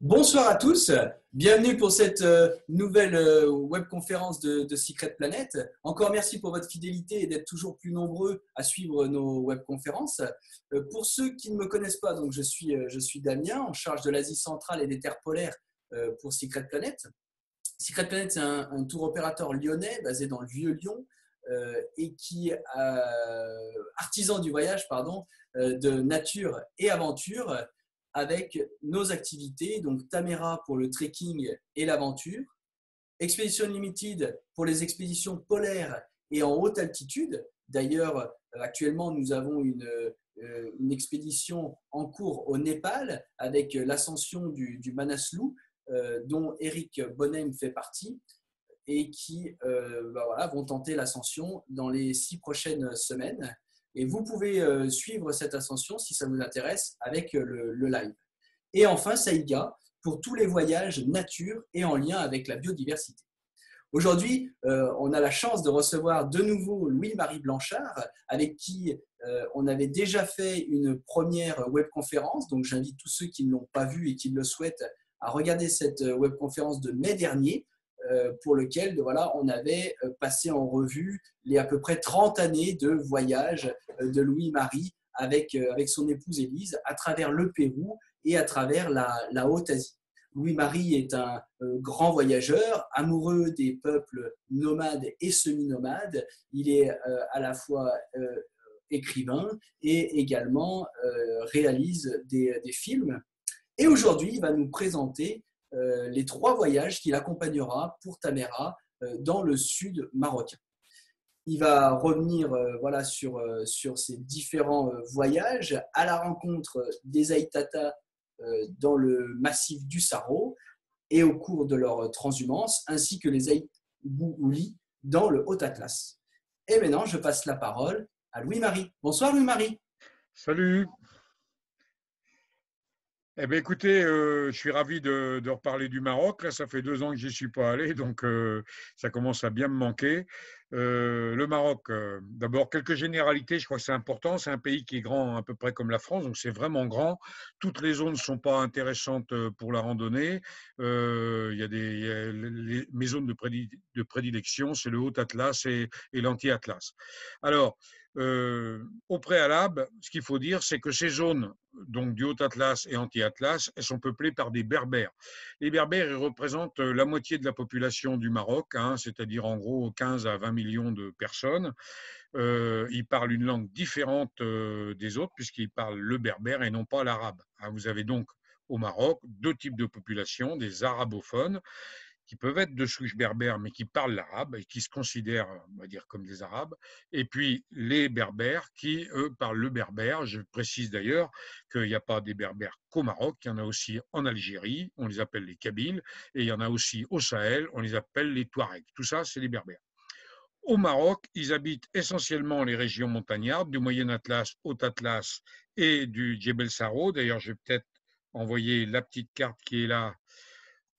Bonsoir à tous, bienvenue pour cette nouvelle webconférence de Secret Planet. Encore merci pour votre fidélité et d'être toujours plus nombreux à suivre nos webconférences. Pour ceux qui ne me connaissent pas, donc je suis Damien, en charge de l'Asie centrale et des terres polaires pour Secret Planet. Secret Planet, c'est un tour opérateur lyonnais basé dans le Vieux-Lyon et qui est artisan du voyage de nature et aventure, avec nos activités, donc Tamera pour le trekking et l'aventure, Expedition Limited pour les expéditions polaires et en haute altitude. D'ailleurs, actuellement, nous avons une expédition en cours au Népal avec l'ascension du Manaslu, dont Eric Bonnem fait partie, et qui vont tenter l'ascension dans les 6 prochaines semaines. Et vous pouvez suivre cette ascension si ça vous intéresse avec le live. Et enfin, Saïga pour tous les voyages nature et en lien avec la biodiversité. Aujourd'hui, on a la chance de recevoir de nouveau Louis-Marie Blanchard, avec qui on avait déjà fait une première webconférence. Donc, j'invite tous ceux qui ne l'ont pas vue et qui le souhaitent à regarder cette webconférence de mai dernier, pour lequel on avait passé en revue les à peu près 30 années de voyage de Louis-Marie avec son épouse Élise à travers le Pérou et à travers la Haute-Asie. Louis-Marie est un grand voyageur, amoureux des peuples nomades et semi-nomades. Il est à la fois écrivain et également réalise des films. Et aujourd'hui, il va nous présenter les 3 voyages qu'il accompagnera pour Tamera dans le sud marocain. Il va revenir sur ces différents voyages à la rencontre des Aïtata dans le massif du Sahara et au cours de leur transhumance, ainsi que les Aït-Bououli dans le Haut-Atlas. Et maintenant, je passe la parole à Louis-Marie. Bonsoir Louis-Marie. Salut. Eh bien, écoutez, je suis ravi de reparler du Maroc. Là, ça fait 2 ans que j'y suis pas allé, donc ça commence à bien me manquer. Le Maroc, d'abord, quelques généralités, je crois que c'est important. C'est un pays qui est grand à peu près comme la France, donc c'est vraiment grand. Toutes les zones ne sont pas intéressantes pour la randonnée. Mes zones de prédilection, c'est le Haut-Atlas et l'Anti-Atlas. Alors, au préalable, ce qu'il faut dire, c'est que ces zones, donc du Haut-Atlas et Anti-Atlas, elles sont peuplées par des Berbères. Les Berbères, ils représentent la moitié de la population du Maroc, c'est-à-dire en gros 15 à 20 millions de personnes. Ils parlent une langue différente des autres, puisqu'ils parlent le berbère et non pas l'arabe. Vous avez donc au Maroc 2 types de population, des arabophones, qui peuvent être de souche berbère, mais qui parlent l'arabe et qui se considèrent, on va dire, comme des arabes. Et puis les berbères qui, eux, parlent le berbère. Je précise d'ailleurs qu'il n'y a pas des berbères qu'au Maroc, il y en a aussi en Algérie, on les appelle les Kabyles, et il y en a aussi au Sahel, on les appelle les Touaregs. Tout ça, c'est les berbères. Au Maroc, ils habitent essentiellement les régions montagnardes, du Moyen Atlas, Haut Atlas et du Djebel Saro. D'ailleurs, je vais peut-être envoyer la petite carte qui est là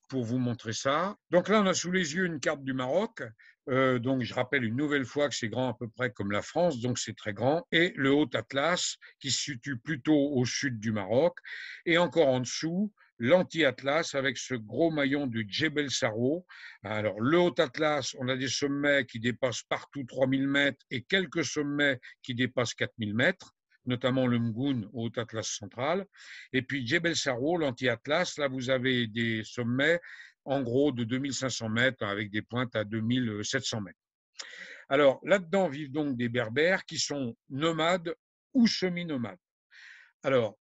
pour vous montrer ça. Donc là, on a sous les yeux une carte du Maroc. Donc, je rappelle une nouvelle fois que c'est grand à peu près comme la France, donc c'est très grand. Et le Haut-Atlas, qui se situe plutôt au sud du Maroc. Et encore en dessous, l'Anti-Atlas avec ce gros maillon du Djebel Saro. Alors, le Haut-Atlas, on a des sommets qui dépassent partout 3000 mètres et quelques sommets qui dépassent 4000 mètres, notamment le Mgoun au Haut-Atlas central. Et puis Djebel Saro, l'Anti-Atlas, là vous avez des sommets en gros de 2500 mètres avec des pointes à 2700 mètres. Alors là-dedans vivent donc des Berbères qui sont nomades ou semi-nomades. Alors,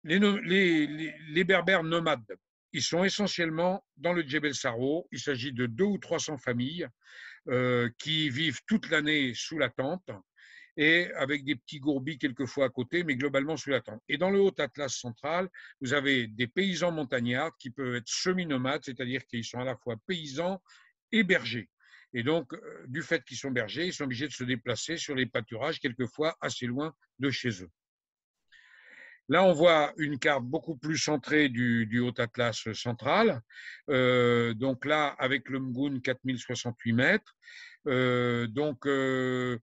les Berbères nomades, ils sont essentiellement dans le Djebel Saro. Il s'agit de 200 ou 300 familles qui vivent toute l'année sous la tente et avec des petits gourbis quelquefois à côté, mais globalement sous la tente. Et dans le Haut-Atlas central, vous avez des paysans montagnards qui peuvent être semi-nomades, c'est-à-dire qu'ils sont à la fois paysans et bergers. Et donc, du fait qu'ils sont bergers, ils sont obligés de se déplacer sur les pâturages, quelquefois assez loin de chez eux. Là, on voit une carte beaucoup plus centrée du Haut-Atlas central. Donc là, avec le Mgoun, 4068 mètres. On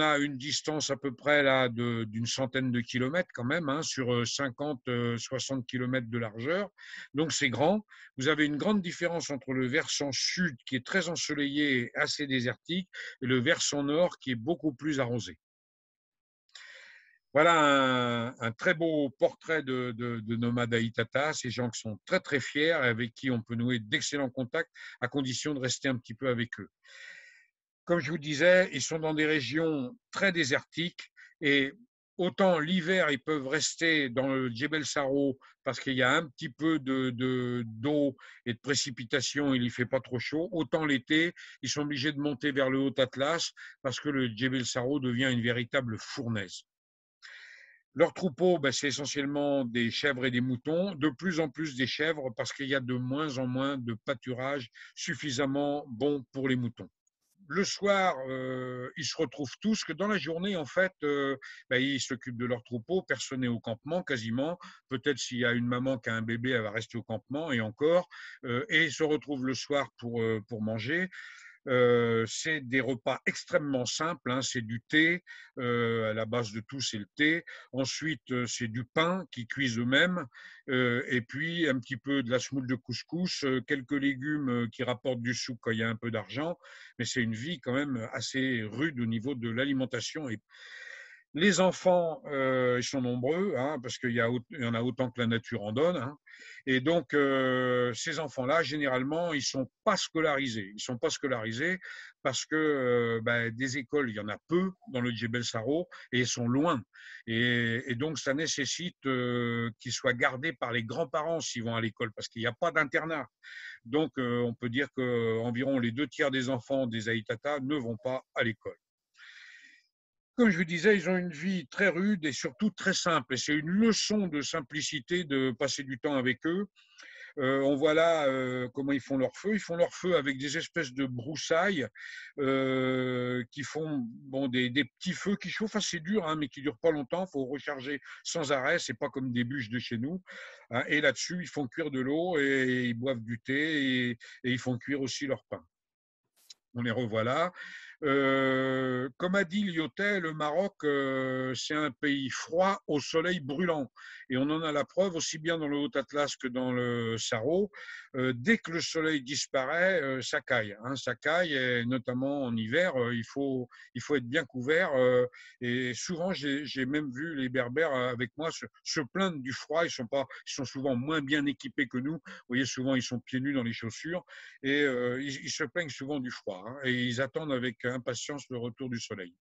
a une distance à peu près là d'une centaine de kilomètres quand même, hein, sur 50-60 kilomètres de largeur. Donc c'est grand. Vous avez une grande différence entre le versant sud qui est très ensoleillé et assez désertique et le versant nord qui est beaucoup plus arrosé. Voilà un très beau portrait de nomades Aïtata, ces gens qui sont très très fiers et avec qui on peut nouer d'excellents contacts à condition de rester un petit peu avec eux. Comme je vous disais, ils sont dans des régions très désertiques et autant l'hiver, ils peuvent rester dans le Djebel Saro parce qu'il y a un petit peu d'eau et de précipitation, il ne fait pas trop chaud, autant l'été, ils sont obligés de monter vers le Haut Atlas parce que le Djebel Saro devient une véritable fournaise. Leur troupeau, c'est essentiellement des chèvres et des moutons, de plus en plus des chèvres parce qu'il y a de moins en moins de pâturage suffisamment bon pour les moutons. Le soir, ils se retrouvent tous, que dans la journée, en fait, ils s'occupent de leur troupeau, personne n'est au campement quasiment. Peut-être s'il y a une maman qui a un bébé, elle va rester au campement et encore. Et ils se retrouvent le soir pour manger. C'est des repas extrêmement simples, hein, c'est du thé, à la base de tout c'est le thé, ensuite c'est du pain qu'ils cuisent eux-mêmes, et puis un petit peu de la semoule de couscous, quelques légumes qui rapportent du souk quand il y a un peu d'argent, mais c'est une vie quand même assez rude au niveau de l'alimentation. Et les enfants, ils sont nombreux, hein, parce qu'il y en a autant que la nature en donne. Hein. Et donc, ces enfants-là, généralement, ils ne sont pas scolarisés. Ils ne sont pas scolarisés parce que des écoles, il y en a peu dans le Djebel Saro et ils sont loin. Et donc, ça nécessite qu'ils soient gardés par les grands-parents s'ils vont à l'école parce qu'il n'y a pas d'internat. Donc, on peut dire qu'environ les 2 tiers des enfants des Aïtata ne vont pas à l'école. Comme je vous disais, ils ont une vie très rude et surtout très simple. Et c'est une leçon de simplicité de passer du temps avec eux. On voit là comment ils font leur feu. Ils font leur feu avec des espèces de broussailles qui font des petits feux qui chauffent assez dur, hein, mais qui ne durent pas longtemps. Il faut recharger sans arrêt. Ce n'est pas comme des bûches de chez nous. Hein. Et là-dessus, ils font cuire de l'eau et ils boivent du thé et ils font cuire aussi leur pain. On les revoilà. Comme a dit Lyotet, le Maroc, c'est un pays froid au soleil brûlant. Et on en a la preuve aussi bien dans le Haut Atlas que dans le Sahara. Dès que le soleil disparaît, ça caille. Hein, ça caille, et notamment en hiver, il faut être bien couvert. Et souvent, j'ai même vu les Berbères avec moi se plaindre du froid. Ils sont souvent moins bien équipés que nous. Vous voyez, souvent, ils sont pieds nus dans les chaussures. Et ils se plaignent souvent du froid. Hein, et ils attendent avec impatience le retour du soleil.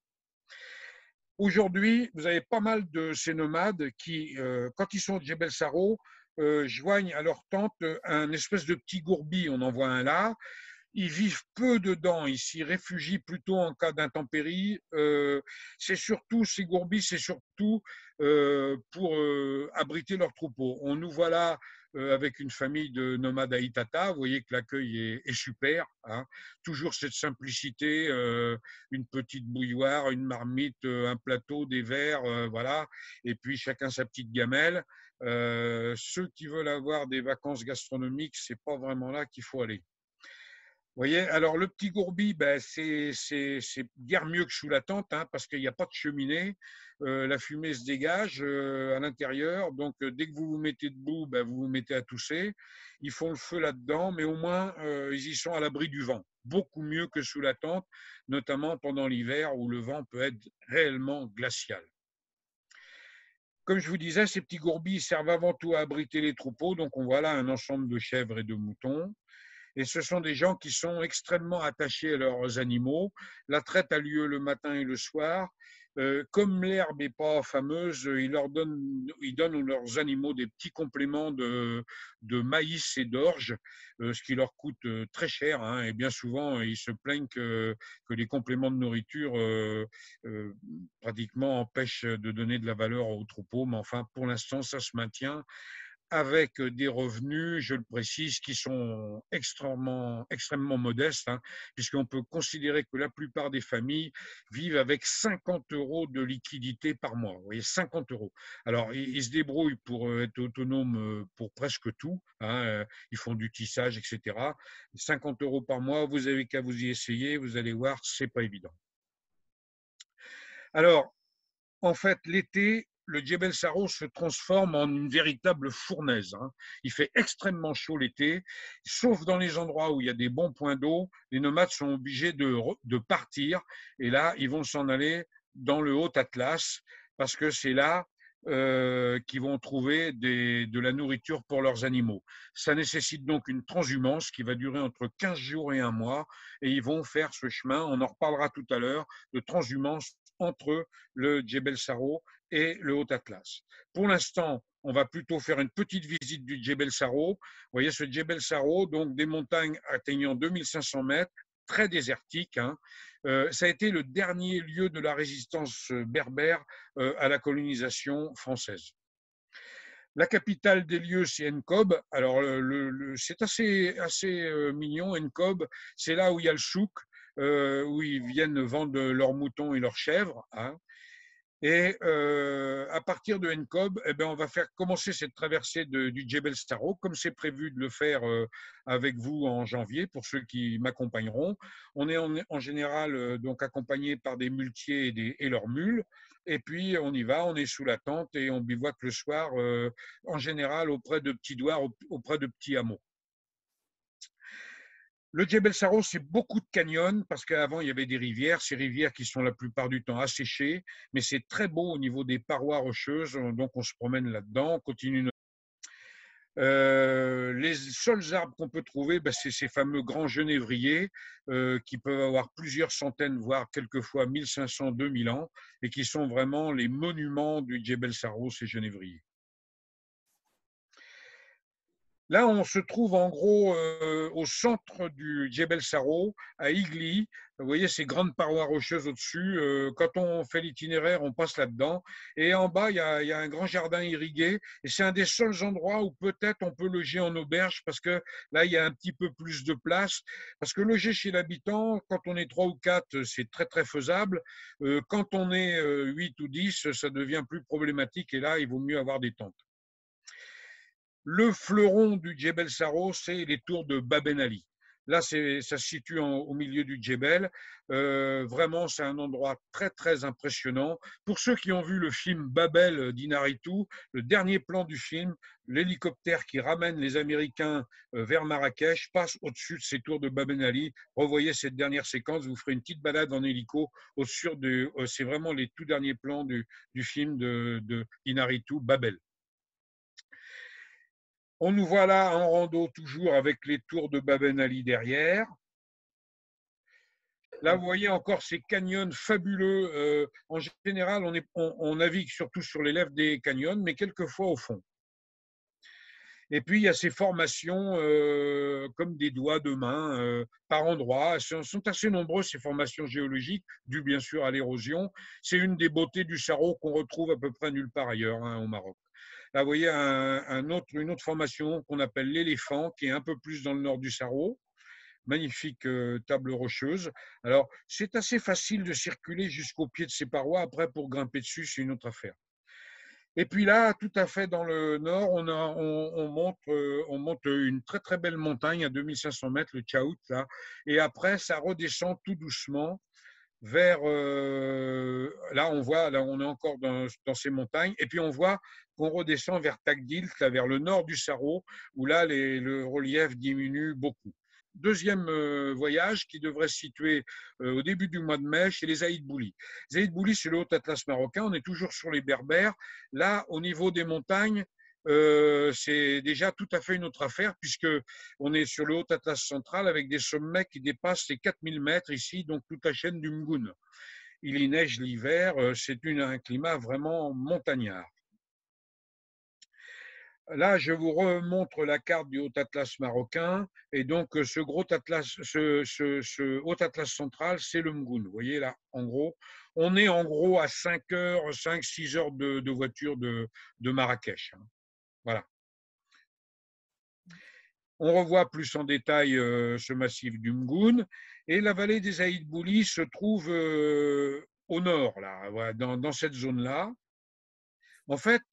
Aujourd'hui, vous avez pas mal de ces nomades qui, quand ils sont au Djebel Saro, joignent à leur tente un espèce de petit gourbi. On en voit un là. Ils vivent peu dedans, ils s'y réfugient plutôt en cas d'intempérie. C'est surtout, ces gourbis, c'est surtout pour abriter leurs troupeaux. On nous voit là avec une famille de nomades Aïtata. Vous voyez que l'accueil est super. Hein. Toujours cette simplicité, une petite bouilloire, une marmite, un plateau, des verres, voilà. Et puis chacun sa petite gamelle. Ceux qui veulent avoir des vacances gastronomiques, c'est pas vraiment là qu'il faut aller. Vous voyez, alors le petit gourbi, c'est guère mieux que sous la tente, hein, parce qu'il n'y a pas de cheminée. La fumée se dégage à l'intérieur. Donc, dès que vous vous mettez debout, vous vous mettez à tousser. Ils font le feu là-dedans, mais au moins, ils y sont à l'abri du vent. Beaucoup mieux que sous la tente, notamment pendant l'hiver où le vent peut être réellement glacial. Comme je vous disais, ces petits gourbis servent avant tout à abriter les troupeaux. Donc, on voit là un ensemble de chèvres et de moutons. Et ce sont des gens qui sont extrêmement attachés à leurs animaux. La traite a lieu le matin et le soir. Comme l'herbe n'est pas fameuse, ils donnent leurs animaux des petits compléments de maïs et d'orge, ce qui leur coûte très cher. Hein, et bien souvent, ils se plaignent que les compléments de nourriture pratiquement empêchent de donner de la valeur aux troupeaux. Mais enfin, pour l'instant, ça se maintient avec des revenus, je le précise, qui sont extrêmement modestes, hein, puisqu'on peut considérer que la plupart des familles vivent avec 50 € de liquidité par mois. Vous voyez, 50 €. Alors, ils se débrouillent pour être autonomes pour presque tout, hein, ils font du tissage, etc. 50 € par mois, vous avez qu'à vous y essayer, vous allez voir, c'est pas évident. Alors, en fait, l'été, le Djebel Saro se transforme en une véritable fournaise, hein. Il fait extrêmement chaud l'été, sauf dans les endroits où il y a des bons points d'eau. Les nomades sont obligés de partir et là, ils vont s'en aller dans le Haut Atlas parce que c'est là qu'ils vont trouver de la nourriture pour leurs animaux. Ça nécessite donc une transhumance qui va durer entre 15 jours et un mois et ils vont faire ce chemin, on en reparlera tout à l'heure, de transhumance entre le Djebel Saro et le Haut Atlas. Pour l'instant, on va plutôt faire une petite visite du Djebel Saro. Vous voyez ce Djebel Saro, donc des montagnes atteignant 2500 mètres, très désertique, hein. Ça a été le dernier lieu de la résistance berbère à la colonisation française. La capitale des lieux, c'est Nkob. Alors, c'est assez mignon, Nkob. C'est là où il y a le souk, où ils viennent vendre leurs moutons et leurs chèvres, hein. Et à partir de Nkob, eh ben, on va faire commencer cette traversée du Djebel Saro, comme c'est prévu de le faire avec vous en janvier, pour ceux qui m'accompagneront. On est en général donc accompagné par des muletiers et leurs mules. Et puis on y va, on est sous la tente et on bivouaque le soir, en général auprès de petits douars, auprès de petits hameaux. Le Djebel Saro, c'est beaucoup de canyons parce qu'avant, il y avait des rivières, ces rivières qui sont la plupart du temps asséchées, mais c'est très beau au niveau des parois rocheuses, donc on se promène là-dedans, on continue. Les seuls arbres qu'on peut trouver, ben, c'est ces fameux grands genévriers qui peuvent avoir plusieurs centaines, voire quelquefois 1500, 2000 ans, et qui sont vraiment les monuments du Djebel Saro, ces genévriers. Là, on se trouve en gros au centre du Djebel Saro, à Igli. Vous voyez ces grandes parois rocheuses au-dessus. Quand on fait l'itinéraire, on passe là-dedans. Et en bas, il y a un grand jardin irrigué. Et c'est un des seuls endroits où peut-être on peut loger en auberge parce que là, il y a un petit peu plus de place. Parce que loger chez l'habitant, quand on est 3 ou 4, c'est très, très faisable. Quand on est 8 ou 10, ça devient plus problématique. Et là, il vaut mieux avoir des tentes. Le fleuron du Djebel Saro, c'est les tours de Bab Ben Ali. Là, ça se situe au milieu du Djebel. Vraiment, c'est un endroit très, très impressionnant. Pour ceux qui ont vu le film Babel d'Inaritu, le dernier plan du film, l'hélicoptère qui ramène les Américains vers Marrakech passe au-dessus de ces tours de Bab Ben Ali. Revoyez cette dernière séquence, vous ferez une petite balade en hélico au-dessus de. C'est vraiment les tout derniers plans du film d'Inaritu, Babel. On nous voit là en rando toujours avec les tours de Bab Ben Ali derrière. Là, vous voyez encore ces canyons fabuleux. En général, on navigue surtout sur les lèvres des canyons, mais quelquefois au fond. Et puis, il y a ces formations comme des doigts de main par endroits. Elles sont assez nombreuses, ces formations géologiques, dues bien sûr à l'érosion. C'est une des beautés du Saro qu'on retrouve à peu près nulle part ailleurs, hein, au Maroc. Là, vous voyez une autre formation qu'on appelle l'éléphant, qui est un peu plus dans le nord du Saro. Magnifique table rocheuse. Alors, c'est assez facile de circuler jusqu'au pied de ces parois. Après, pour grimper dessus, c'est une autre affaire. Et puis là, tout à fait dans le nord, on monte une très très belle montagne à 2500 mètres, le Tchaout, là. Et après, ça redescend tout doucement vers. Là, on est encore dans ces montagnes. Et puis on voit qu'on redescend vers Tagdilt, là, vers le nord du Saro, où là, le relief diminue beaucoup. Deuxième voyage qui devrait se situer au début du mois de mai chez les Aïd Bouli. Les Aïd Bouli, c'est le Haut Atlas marocain. On est toujours sur les Berbères. Là, au niveau des montagnes, c'est déjà tout à fait une autre affaire puisque on est sur le Haut Atlas central avec des sommets qui dépassent les 4000 mètres ici, donc toute la chaîne du Mgoun. Il y neige l'hiver, c'est un climat vraiment montagnard. Là, je vous remontre la carte du Haut Atlas marocain. Et donc, ce Haut Atlas central, c'est le Mgoun. Vous voyez là, en gros, on est en gros à 5 heures, 5-6 heures de voiture de Marrakech. Voilà. On revoit plus en détail ce massif du Mgoun. Et la vallée des Aïd Bouli se trouve au nord, là, voilà, dans cette zone-là. En fait,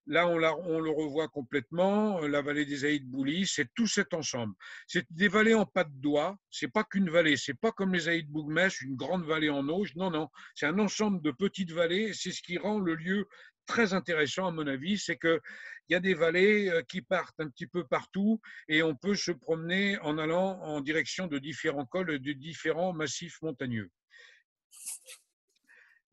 là, on le revoit complètement. La vallée des Aïd Bouli, c'est tout cet ensemble. C'est des vallées en pas de doigts. C'est pas qu'une vallée. C'est pas comme les Aïd Bougmès, une grande vallée en auge. Non, non. C'est un ensemble de petites vallées. C'est ce qui rend le lieu très intéressant, à mon avis. C'est qu'il y a des vallées qui partent un petit peu partout et on peut se promener en allant en direction de différents cols, de différents massifs montagneux.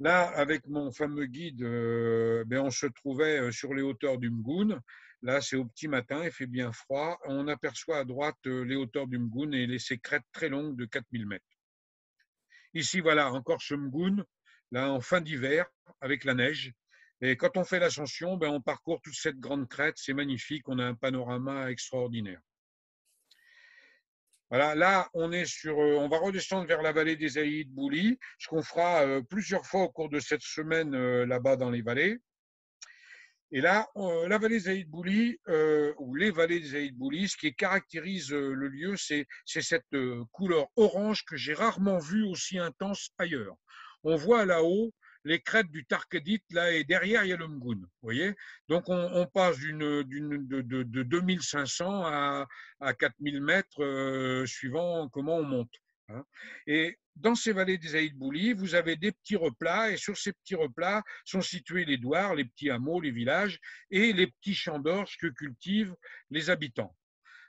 Là, avec mon fameux guide, on se trouvait sur les hauteurs du Mgoun. Là, c'est au petit matin, il fait bien froid. On aperçoit à droite les hauteurs du Mgoun et ces crêtes très longues de 4000 mètres. Ici, voilà, encore ce Mgoun, là, en fin d'hiver, avec la neige. Et quand on fait l'ascension, on parcourt toute cette grande crête. C'est magnifique, on a un panorama extraordinaire. Voilà, là, on va redescendre vers la vallée des Aïd Bouli, ce qu'on fera plusieurs fois au cours de cette semaine là-bas dans les vallées. Et là, la vallée des Aïd Bouli, ou les vallées des Aïd Bouli, ce qui caractérise le lieu, c'est cette couleur orange que j'ai rarement vue aussi intense ailleurs. On voit là-haut les crêtes du Tarkedit, là, et derrière, il y a le Mgoun. Vous voyez? Donc, on passe de 2500 à 4000 mètres, suivant comment on monte. Hein. Et dans ces vallées des Aïd Bouli, vous avez des petits replats, et sur ces petits replats sont situés les douars, les petits hameaux, les villages, et les petits champs d'orge que cultivent les habitants.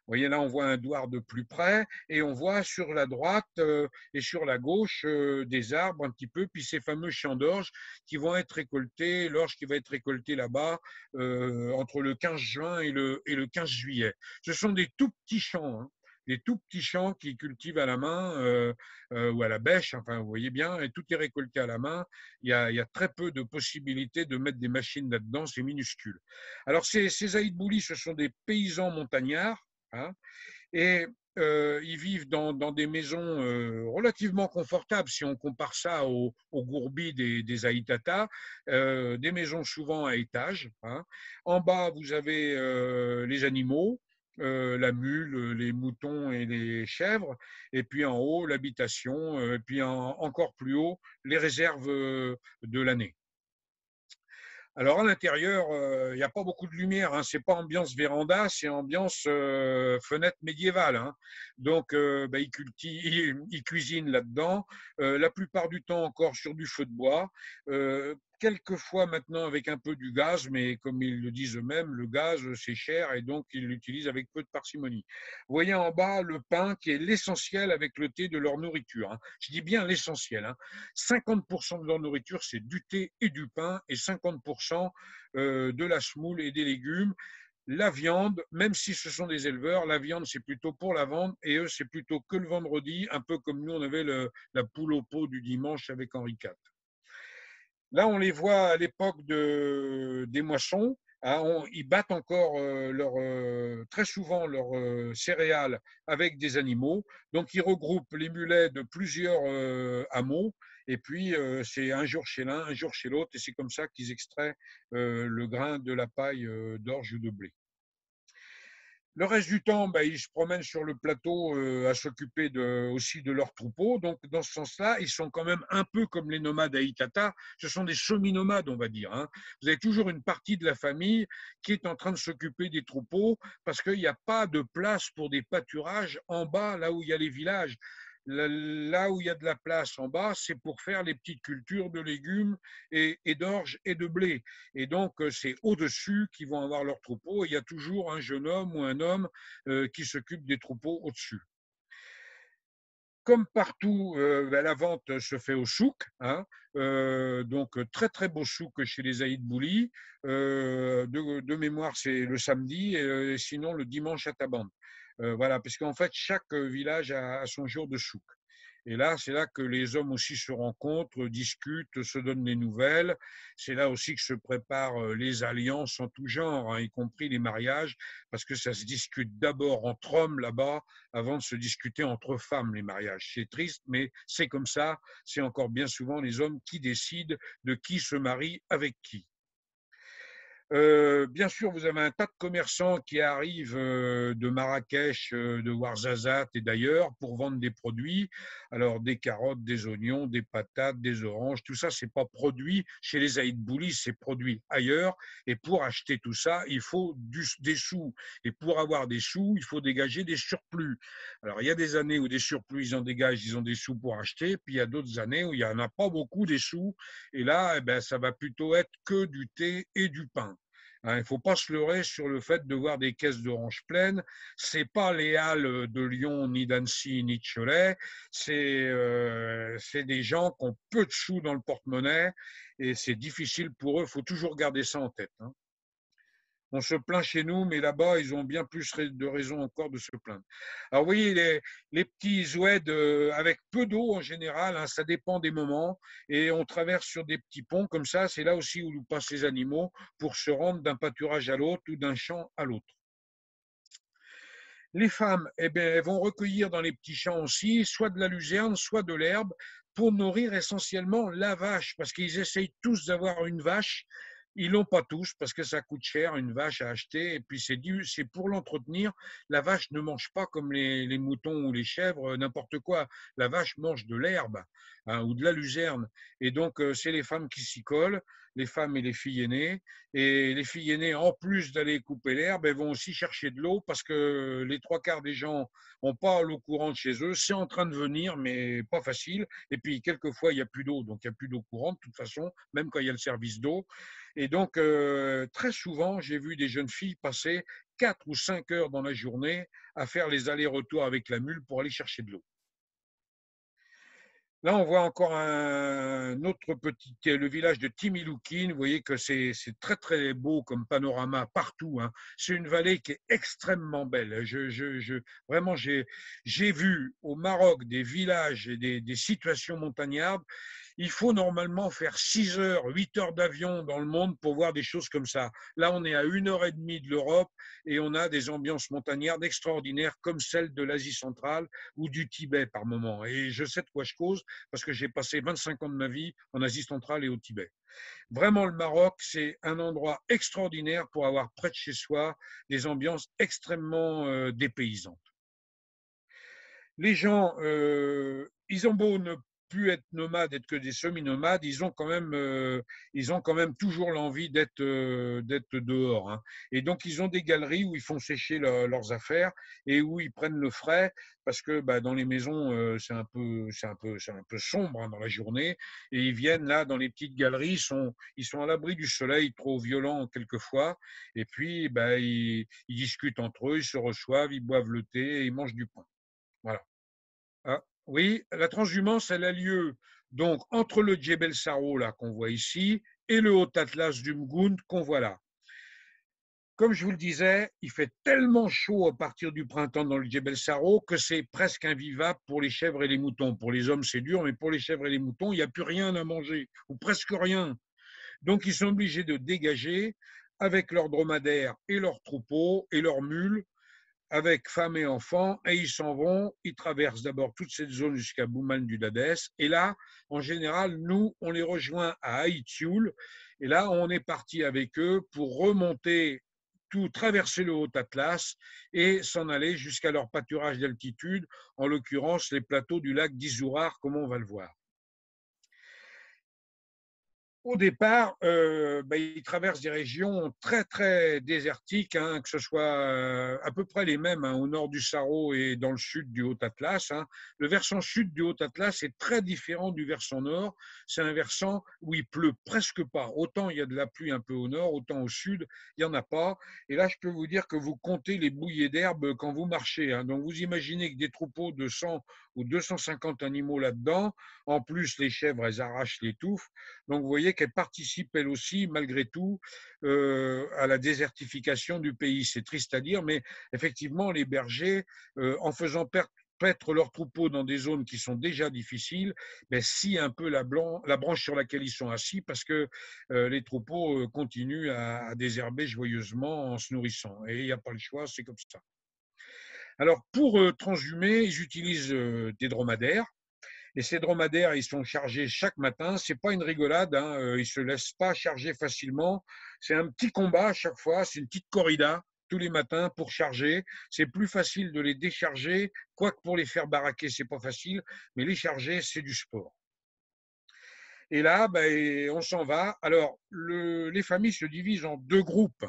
Vous voyez, là, on voit un douar de plus près et on voit sur la droite et sur la gauche des arbres un petit peu, puis ces fameux champs d'orge qui vont être récoltés, l'orge qui va être récoltée là-bas entre le 15 juin et le 15 juillet. Ce sont des tout petits champs, hein, des tout petits champs qui cultivent à la main ou à la bêche, enfin, vous voyez bien, et tout est récolté à la main. Il y a très peu de possibilités de mettre des machines là-dedans, c'est minuscule. Alors, ces Aïd Bouli, ce sont des paysans montagnards. Hein, et ils vivent dans des maisons relativement confortables si on compare ça aux gourbis des Aïtata, des maisons souvent à étage. Hein. En bas, vous avez les animaux, la mule, les moutons et les chèvres, et puis en haut, l'habitation, et puis encore plus haut, les réserves de l'année. Alors à l'intérieur, il n'y a pas beaucoup de lumière, hein. C'est pas ambiance véranda, c'est ambiance fenêtre médiévale. Hein. Donc ils cuisinent là-dedans, la plupart du temps encore sur du feu de bois. Quelquefois maintenant avec un peu du gaz, mais comme ils le disent eux-mêmes, le gaz c'est cher et donc ils l'utilisent avec peu de parcimonie. Vous voyez en bas le pain qui est l'essentiel avec le thé de leur nourriture. Hein. Je dis bien l'essentiel. Hein. 50% de leur nourriture c'est du thé et du pain et 50% de la semoule et des légumes. La viande, même si ce sont des éleveurs, la viande c'est plutôt pour la vente et eux c'est plutôt que le vendredi, un peu comme nous on avait la poule au pot du dimanche avec Henri IV. Là, on les voit à l'époque des moissons. Hein, ils battent encore très souvent leurs céréales avec des animaux. Donc, ils regroupent les mulets de plusieurs hameaux. Et puis, c'est un jour chez l'un, un jour chez l'autre. Et c'est comme ça qu'ils extraient le grain de la paille d'orge ou de blé. Le reste du temps, ils se promènent sur le plateau à s'occuper aussi de leurs troupeaux. Donc, dans ce sens-là, ils sont quand même un peu comme les nomades à Itata. Ce sont des semi-nomades, on va dire. Hein. Vous avez toujours une partie de la famille qui est en train de s'occuper des troupeaux parce qu'il n'y a pas de place pour des pâturages en bas, là où il y a les villages. Là où il y a de la place en bas, c'est pour faire les petites cultures de légumes et d'orge et de blé. Et donc, c'est au-dessus qu'ils vont avoir leurs troupeaux. Et il y a toujours un jeune homme ou un homme qui s'occupe des troupeaux au-dessus. Comme partout, la vente se fait au souk. Hein, donc, très, très beau souk chez les Aïd Bouli. De mémoire, c'est le samedi et sinon le dimanche à Taban. Voilà, parce qu'en fait, chaque village a son jour de souk. Et là, c'est là que les hommes aussi se rencontrent, discutent, se donnent des nouvelles. C'est là aussi que se préparent les alliances en tout genre, hein, y compris les mariages, parce que ça se discute d'abord entre hommes là-bas, avant de se discuter entre femmes, les mariages. C'est triste, mais c'est comme ça. C'est encore bien souvent les hommes qui décident de qui se marie avec qui. Bien sûr, vous avez un tas de commerçants qui arrivent de Marrakech, de Ouarzazate et d'ailleurs pour vendre des produits. Alors des carottes, des oignons, des patates, des oranges, tout ça, c'est pas produit chez les Aïd Boulis, c'est produit ailleurs. Et pour acheter tout ça, il faut des sous. Et pour avoir des sous, il faut dégager des surplus. Alors il y a des années où des surplus, ils en dégagent, ils ont des sous pour acheter. Puis il y a d'autres années où il y en a pas beaucoup des sous. Et là, eh ben, ça va plutôt être que du thé et du pain. Il ne faut pas se leurrer sur le fait de voir des caisses d'oranges pleines. Ce n'est pas les halles de Lyon, ni d'Annecy, ni de Cholet. C'est des gens qui ont peu de sous dans le porte-monnaie et c'est difficile pour eux. Il faut toujours garder ça en tête. Hein. On se plaint chez nous, mais là-bas, ils ont bien plus de raisons encore de se plaindre. Alors, vous voyez, les petits oueds avec peu d'eau en général, hein, ça dépend des moments, et on traverse sur des petits ponts comme ça, c'est là aussi où nous passent les animaux pour se rendre d'un pâturage à l'autre ou d'un champ à l'autre. Les femmes, eh bien, elles vont recueillir dans les petits champs aussi, soit de la luzerne, soit de l'herbe, pour nourrir essentiellement la vache, parce qu'ils essayent tous d'avoir une vache. Ils l'ont pas tous parce que ça coûte cher une vache à acheter et puis c'est pour l'entretenir. La vache ne mange pas comme les moutons ou les chèvres n'importe quoi. La vache mange de l'herbe hein, ou de la luzerne et donc c'est les femmes qui s'y collent, les femmes et les filles aînées. Et les filles aînées, en plus d'aller couper l'herbe, elles vont aussi chercher de l'eau parce que les trois quarts des gens n'ont pas l'eau courante chez eux. C'est en train de venir, mais pas facile. Et puis quelquefois il n'y a plus d'eau, donc il n'y a plus d'eau courante de toute façon, même quand il y a le service d'eau. Et donc, très souvent, j'ai vu des jeunes filles passer 4 ou 5 heures dans la journée à faire les allers-retours avec la mule pour aller chercher de l'eau. Là, on voit encore un autre petit, le village de Timiloukine. Vous voyez que c'est très, très beau comme panorama partout. Hein. C'est une vallée qui est extrêmement belle. Vraiment, j'ai vu au Maroc des villages et des situations montagnardes. Il faut normalement faire 6 heures, 8 heures d'avion dans le monde pour voir des choses comme ça. Là, on est à 1 heure et demie de l'Europe et on a des ambiances montagnardes extraordinaires comme celles de l'Asie centrale ou du Tibet par moment. Et je sais de quoi je cause parce que j'ai passé 25 ans de ma vie en Asie centrale et au Tibet. Vraiment, le Maroc, c'est un endroit extraordinaire pour avoir près de chez soi des ambiances extrêmement dépaysantes. Les gens, ils ont beau ne plus être nomades, être que des semi-nomades, ils ont quand même toujours l'envie d'être dehors. Hein. Et donc, ils ont des galeries où ils font sécher leurs affaires et où ils prennent le frais parce que bah, dans les maisons, c'est un peu sombre hein, dans la journée. Et ils viennent là dans les petites galeries, ils sont à l'abri du soleil trop violent quelquefois. Et puis, bah, ils discutent entre eux, ils se reçoivent, ils boivent le thé et ils mangent du pain. Voilà. Ah, oui, la transhumance, elle a lieu donc entre le Djebel Saro là qu'on voit ici et le Haut Atlas du Mgound qu'on voit là. Comme je vous le disais, il fait tellement chaud à partir du printemps dans le Djebel Saro que c'est presque invivable pour les chèvres et les moutons. Pour les hommes, c'est dur, mais pour les chèvres et les moutons, il n'y a plus rien à manger, ou presque rien. Donc, ils sont obligés de dégager avec leurs dromadaires et leurs troupeaux et leurs mules avec femmes et enfants, et ils s'en vont, ils traversent d'abord toute cette zone jusqu'à Bouman du Dadès, et là, en général, nous, on les rejoint à Haïtioul, et là, on est parti avec eux pour remonter tout, traverser le Haut-Atlas et s'en aller jusqu'à leur pâturage d'altitude, en l'occurrence les plateaux du lac d'Izourar, comme on va le voir. Au départ, ils traversent des régions très, très désertiques, hein, que ce soit à peu près les mêmes hein, au nord du Sahara et dans le sud du Haut-Atlas. Hein. Le versant sud du Haut-Atlas est très différent du versant nord. C'est un versant où il pleut presque pas. Autant il y a de la pluie un peu au nord, autant au sud, il n'y en a pas. Et là, je peux vous dire que vous comptez les bouillées d'herbe quand vous marchez. Hein. Donc, vous imaginez que des troupeaux de 100 ou 250 animaux là-dedans, en plus, les chèvres, elles arrachent les touffes. Donc, vous voyez qu'elle participe, elle aussi, malgré tout, à la désertification du pays. C'est triste à dire, mais effectivement, les bergers, en faisant paître leurs troupeaux dans des zones qui sont déjà difficiles, scient un peu la branche sur laquelle ils sont assis parce que les troupeaux continuent à désherber joyeusement en se nourrissant. Et il n'y a pas le choix, c'est comme ça. Alors, pour transhumer, ils utilisent des dromadaires. Et ces dromadaires, ils sont chargés chaque matin. C'est pas une rigolade, hein. Ils se laissent pas charger facilement. C'est un petit combat à chaque fois. C'est une petite corrida tous les matins pour charger. C'est plus facile de les décharger, quoique pour les faire baraquer, c'est pas facile, mais les charger, c'est du sport. Et là, ben, on s'en va. Alors, les familles se divisent en deux groupes.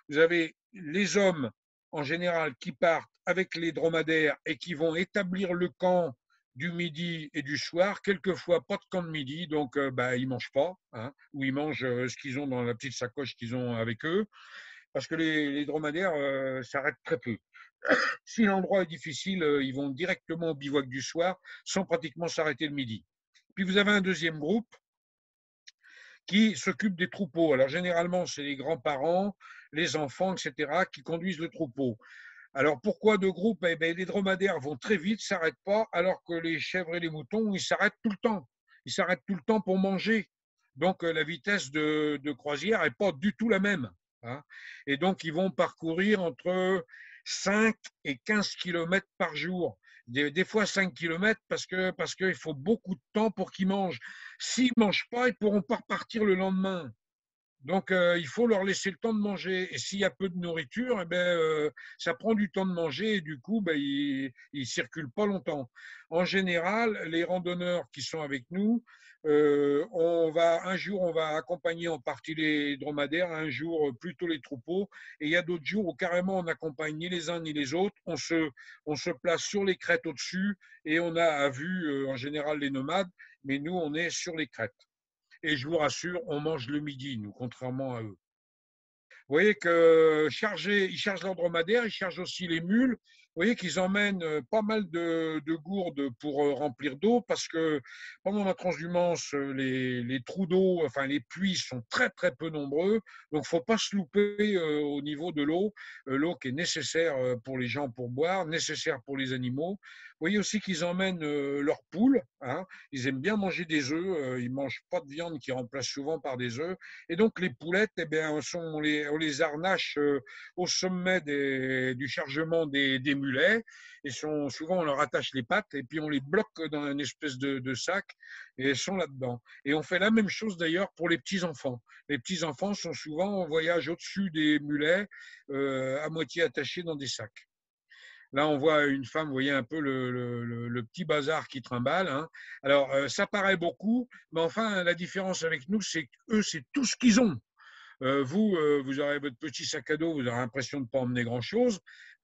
Vous avez les hommes, en général, qui partent avec les dromadaires et qui vont établir le camp du midi et du soir. Quelquefois, pas de camp de midi, donc ben, ils ne mangent pas, hein, ou ils mangent ce qu'ils ont dans la petite sacoche qu'ils ont avec eux, parce que les dromadaires s'arrêtent très peu. Si l'endroit est difficile, ils vont directement au bivouac du soir, sans pratiquement s'arrêter le midi. Puis vous avez un deuxième groupe qui s'occupent des troupeaux. Alors généralement, c'est les grands-parents, les enfants, etc., qui conduisent le troupeau. Alors pourquoi deux groupes? Eh bien, les dromadaires vont très vite, ne s'arrêtent pas, alors que les chèvres et les moutons, ils s'arrêtent tout le temps. Ils s'arrêtent tout le temps pour manger. Donc la vitesse de croisière n'est pas du tout la même, hein. Et donc ils vont parcourir entre 5 et 15 kilomètres par jour. Des fois 5 kilomètres parce qu'il faut beaucoup de temps pour qu'ils mangent. S'ils ne mangent pas, ils ne pourront pas repartir le lendemain. Donc, il faut leur laisser le temps de manger. Et s'il y a peu de nourriture, eh ben, ça prend du temps de manger et du coup, ben, ils ne circulent pas longtemps. En général, les randonneurs qui sont avec nous, un jour, on va accompagner en partie les dromadaires, un jour plutôt les troupeaux. Et il y a d'autres jours où carrément on n'accompagne ni les uns ni les autres. On se place sur les crêtes au-dessus et on a à vue en général les nomades, mais nous, on est sur les crêtes. Et je vous rassure, on mange le midi, nous, contrairement à eux. Vous voyez que ils chargent leur dromadaire, ils chargent aussi les mules. Vous voyez qu'ils emmènent pas mal de gourdes pour remplir d'eau parce que pendant la transhumance, les trous d'eau, enfin les puits sont très très peu nombreux. Donc, il ne faut pas se louper au niveau de l'eau, l'eau qui est nécessaire pour les gens pour boire, nécessaire pour les animaux. Vous voyez aussi qu'ils emmènent leurs poules, hein. Ils aiment bien manger des œufs. Ils ne mangent pas de viande qui remplace souvent par des œufs. Et donc, les poulettes, eh bien, on les harnache au sommet du chargement des mulets. Et souvent, on leur attache les pattes et puis on les bloque dans une espèce de sac et elles sont là-dedans. Et on fait la même chose d'ailleurs pour les petits-enfants. Les petits-enfants sont souvent en voyage au-dessus des mulets, à moitié attachés dans des sacs. Là, on voit une femme, vous voyez un peu le petit bazar qui trimballe, hein. Alors, ça paraît beaucoup, mais enfin, la différence avec nous, c'est qu'eux, c'est tout ce qu'ils ont. Vous aurez votre petit sac à dos, vous aurez l'impression de ne pas emmener grand-chose.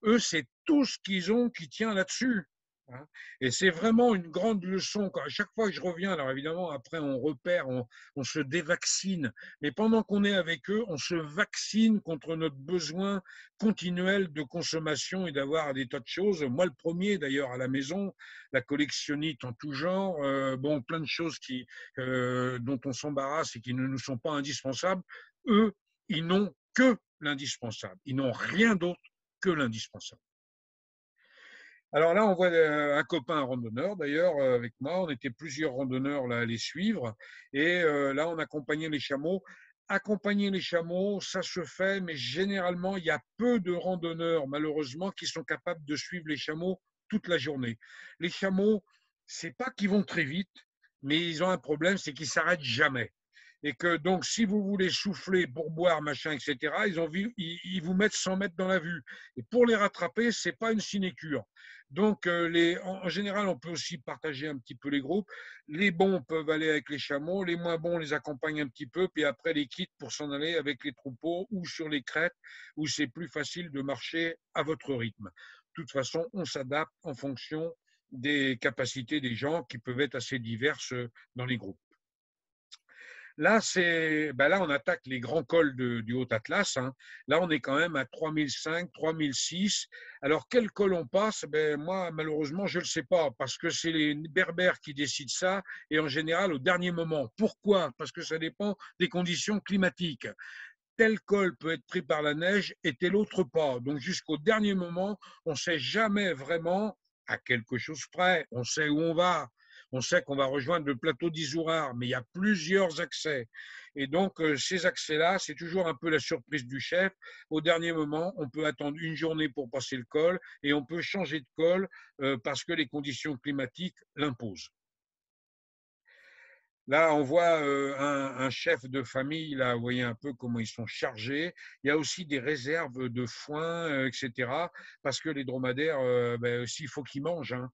Eux, c'est tout ce qu'ils ont qui tient là-dessus, hein. Et c'est vraiment une grande leçon. À chaque fois que je reviens, alors évidemment, après, on repère, on se dévaccine. Mais pendant qu'on est avec eux, on se vaccine contre notre besoin continuel de consommation et d'avoir des tas de choses. Moi, le premier, d'ailleurs, à la maison, la collectionnite en tout genre, bon, plein de choses dont on s'embarrasse et qui ne nous sont pas indispensables. Eux, ils n'ont que l'indispensable. Ils n'ont rien d'autre que l'indispensable. Alors là, on voit un copain randonneur, d'ailleurs, avec moi. On était plusieurs randonneurs là, à les suivre. Et là, on accompagnait les chameaux. Accompagner les chameaux, ça se fait, mais généralement, il y a peu de randonneurs, malheureusement, qui sont capables de suivre les chameaux toute la journée. Les chameaux, c'est pas qu'ils vont très vite, mais ils ont un problème, c'est qu'ils s'arrêtent jamais. Et que donc, si vous voulez souffler pour boire, machin, etc., ils vous mettent 100 mètres dans la vue. Et pour les rattraper, c'est pas une sinécure. Donc, en général, on peut aussi partager un petit peu les groupes. Les bons peuvent aller avec les chameaux, les moins bons les accompagnent un petit peu, puis après les quittent pour s'en aller avec les troupeaux ou sur les crêtes, où c'est plus facile de marcher à votre rythme. De toute façon, on s'adapte en fonction des capacités des gens qui peuvent être assez diverses dans les groupes. Là, là, on attaque les grands cols du Haut-Atlas, hein. Là, on est quand même à 3005, 3006. Alors, quel col on passe? Moi, malheureusement, je ne le sais pas parce que c'est les Berbères qui décident ça et en général au dernier moment. Pourquoi? Parce que ça dépend des conditions climatiques. Tel col peut être pris par la neige et tel autre pas. Donc, jusqu'au dernier moment, on ne sait jamais vraiment à quelque chose près. On sait où on va. On sait qu'on va rejoindre le plateau d'Izourare, mais il y a plusieurs accès. Et donc, ces accès-là, c'est toujours un peu la surprise du chef. Au dernier moment, on peut attendre une journée pour passer le col et on peut changer de col parce que les conditions climatiques l'imposent. Là, on voit un chef de famille, là, vous voyez un peu comment ils sont chargés. Il y a aussi des réserves de foin, etc. Parce que les dromadaires, ben, aussi, il faut qu'ils mangent, hein.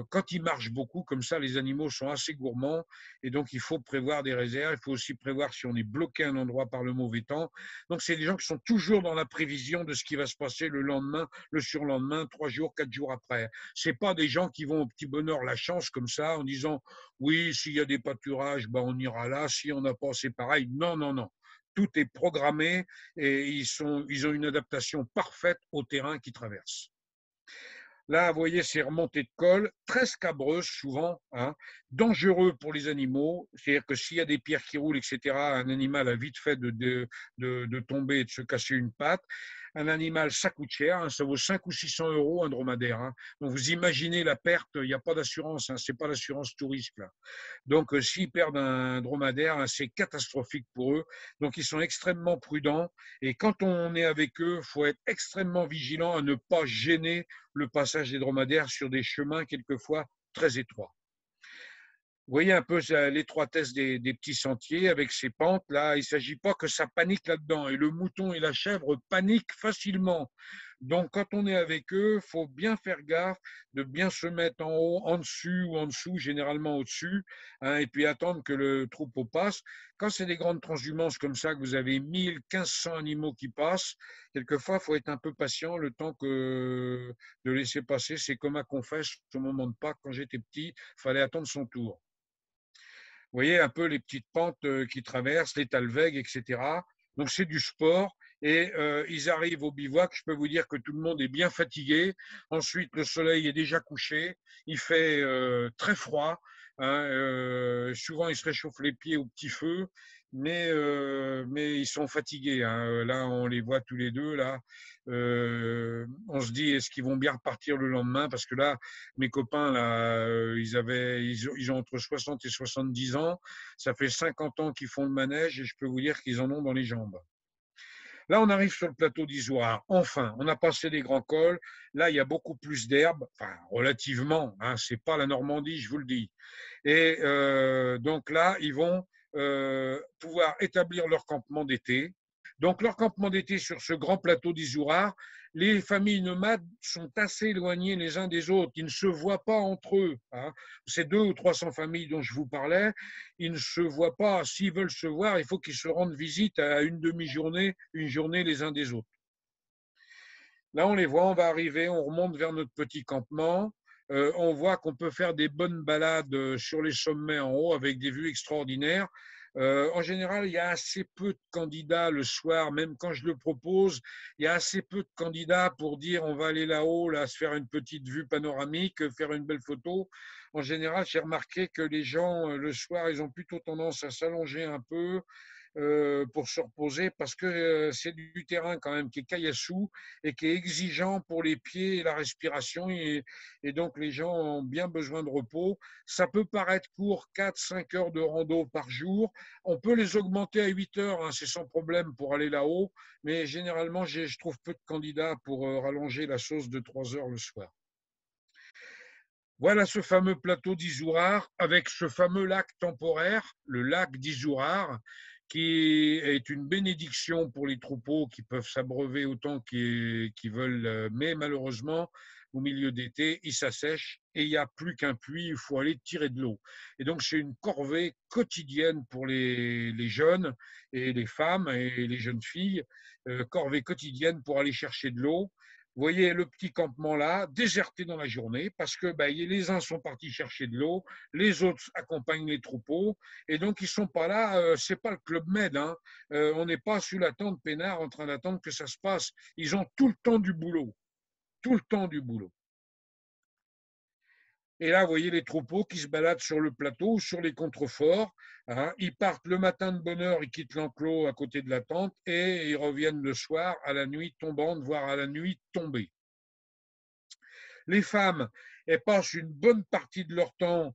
Quand ils marchent beaucoup, comme ça, les animaux sont assez gourmands. Et donc, il faut prévoir des réserves. Il faut aussi prévoir si on est bloqué à un endroit par le mauvais temps. Donc, c'est des gens qui sont toujours dans la prévision de ce qui va se passer le lendemain, le surlendemain, 3 jours, 4 jours après. C'est pas des gens qui vont au petit bonheur la chance comme ça en disant oui, s'il y a des pâturages, ben on ira là. Si on n'a pas, c'est pareil. Non, non, non. Tout est programmé et ils ont une adaptation parfaite au terrain qu'ils traversent. Là, vous voyez, c'est remontée de col, très scabreuse souvent, hein, dangereux pour les animaux. C'est-à-dire que s'il y a des pierres qui roulent, etc., un animal a vite fait de tomber et de se casser une patte. Un animal, ça coûte cher, hein, ça vaut 5 ou 600 euros un dromadaire. Hein. Donc vous imaginez la perte, il n'y a pas d'assurance, hein, ce n'est pas l'assurance tout risque là. Donc, s'ils perdent un dromadaire, hein, c'est catastrophique pour eux. Donc, ils sont extrêmement prudents. Et quand on est avec eux, il faut être extrêmement vigilant à ne pas gêner le passage des dromadaires sur des chemins quelquefois très étroits. Vous voyez un peu l'étroitesse des petits sentiers avec ces pentes là. Il ne s'agit pas que ça panique là-dedans. Et le mouton et la chèvre paniquent facilement. Donc, quand on est avec eux, il faut bien faire gaffe de bien se mettre en haut, en dessus ou en dessous, généralement au-dessus, hein, et puis attendre que le troupeau passe. Quand c'est des grandes transhumances comme ça, que vous avez 1000, 1500 animaux qui passent, quelquefois, il faut être un peu patient le temps de laisser passer. C'est comme à Confesse, au moment de Pâques, quand j'étais petit, il fallait attendre son tour. Vous voyez un peu les petites pentes qui traversent, les talwegs, etc. Donc c'est du sport. Et ils arrivent au bivouac, je peux vous dire que tout le monde est bien fatigué. Ensuite, le soleil est déjà couché, il fait très froid. Hein, souvent, ils se réchauffent les pieds au petit feu, mais ils sont fatigués. Hein. Là, on les voit tous les deux. Là, on se dit, est-ce qu'ils vont bien repartir le lendemain? Parce que là, mes copains, là, ils ont entre 60 et 70 ans. Ça fait 50 ans qu'ils font le manège et je peux vous dire qu'ils en ont dans les jambes. Là, on arrive sur le plateau d'Izoard. Enfin, on a passé les grands cols. Là, il y a beaucoup plus d'herbe, enfin, relativement. Hein, c'est pas la Normandie, je vous le dis. Et donc là, ils vont pouvoir établir leur campement d'été. Donc, leur campement d'été sur ce grand plateau d'Izoard, les familles nomades sont assez éloignées les uns des autres. Ils ne se voient pas entre eux. Hein. Ces 200 ou 300 familles dont je vous parlais, ils ne se voient pas. S'ils veulent se voir, il faut qu'ils se rendent visite à une demi-journée, une journée les uns des autres. Là, on les voit, on va arriver, on remonte vers notre petit campement. On voit qu'on peut faire des bonnes balades sur les sommets en haut avec des vues extraordinaires. En général, il y a assez peu de candidats le soir, même quand je le propose, il y a assez peu de candidats pour dire on va aller là-haut, là, se faire une petite vue panoramique, faire une belle photo. En général, j'ai remarqué que les gens, le soir, ils ont plutôt tendance à s'allonger un peu, pour se reposer parce que c'est du terrain quand même qui est caillassou et qui est exigeant pour les pieds et la respiration et donc les gens ont bien besoin de repos. Ça peut paraître court, 4-5 heures de rando par jour. On peut les augmenter à 8 heures, hein, c'est sans problème pour aller là-haut, mais généralement je trouve peu de candidats pour rallonger la sauce de 3 heures le soir. Voilà ce fameux plateau d'Izoard avec ce fameux lac temporaire, le lac d'Izoard, qui est une bénédiction pour les troupeaux qui peuvent s'abreuver autant qu'ils veulent, mais malheureusement, au milieu d'été, il s'assèche et il n'y a plus qu'un puits, il faut aller tirer de l'eau. Et donc, c'est une corvée quotidienne pour les jeunes et les femmes et les jeunes filles, corvée quotidienne pour aller chercher de l'eau. Vous voyez le petit campement là, déserté dans la journée, parce que les uns sont partis chercher de l'eau, les autres accompagnent les troupeaux, et donc ils ne sont pas là, c'est pas le Club Med, hein. On n'est pas sous la tente peinard en train d'attendre que ça se passe. Ils ont tout le temps du boulot, tout le temps du boulot. Et là, vous voyez les troupeaux qui se baladent sur le plateau ou sur les contreforts. Hein. Ils partent le matin de bonne heure, ils quittent l'enclos à côté de la tente et ils reviennent le soir à la nuit tombante, voire à la nuit tombée. Les femmes, elles passent une bonne partie de leur temps,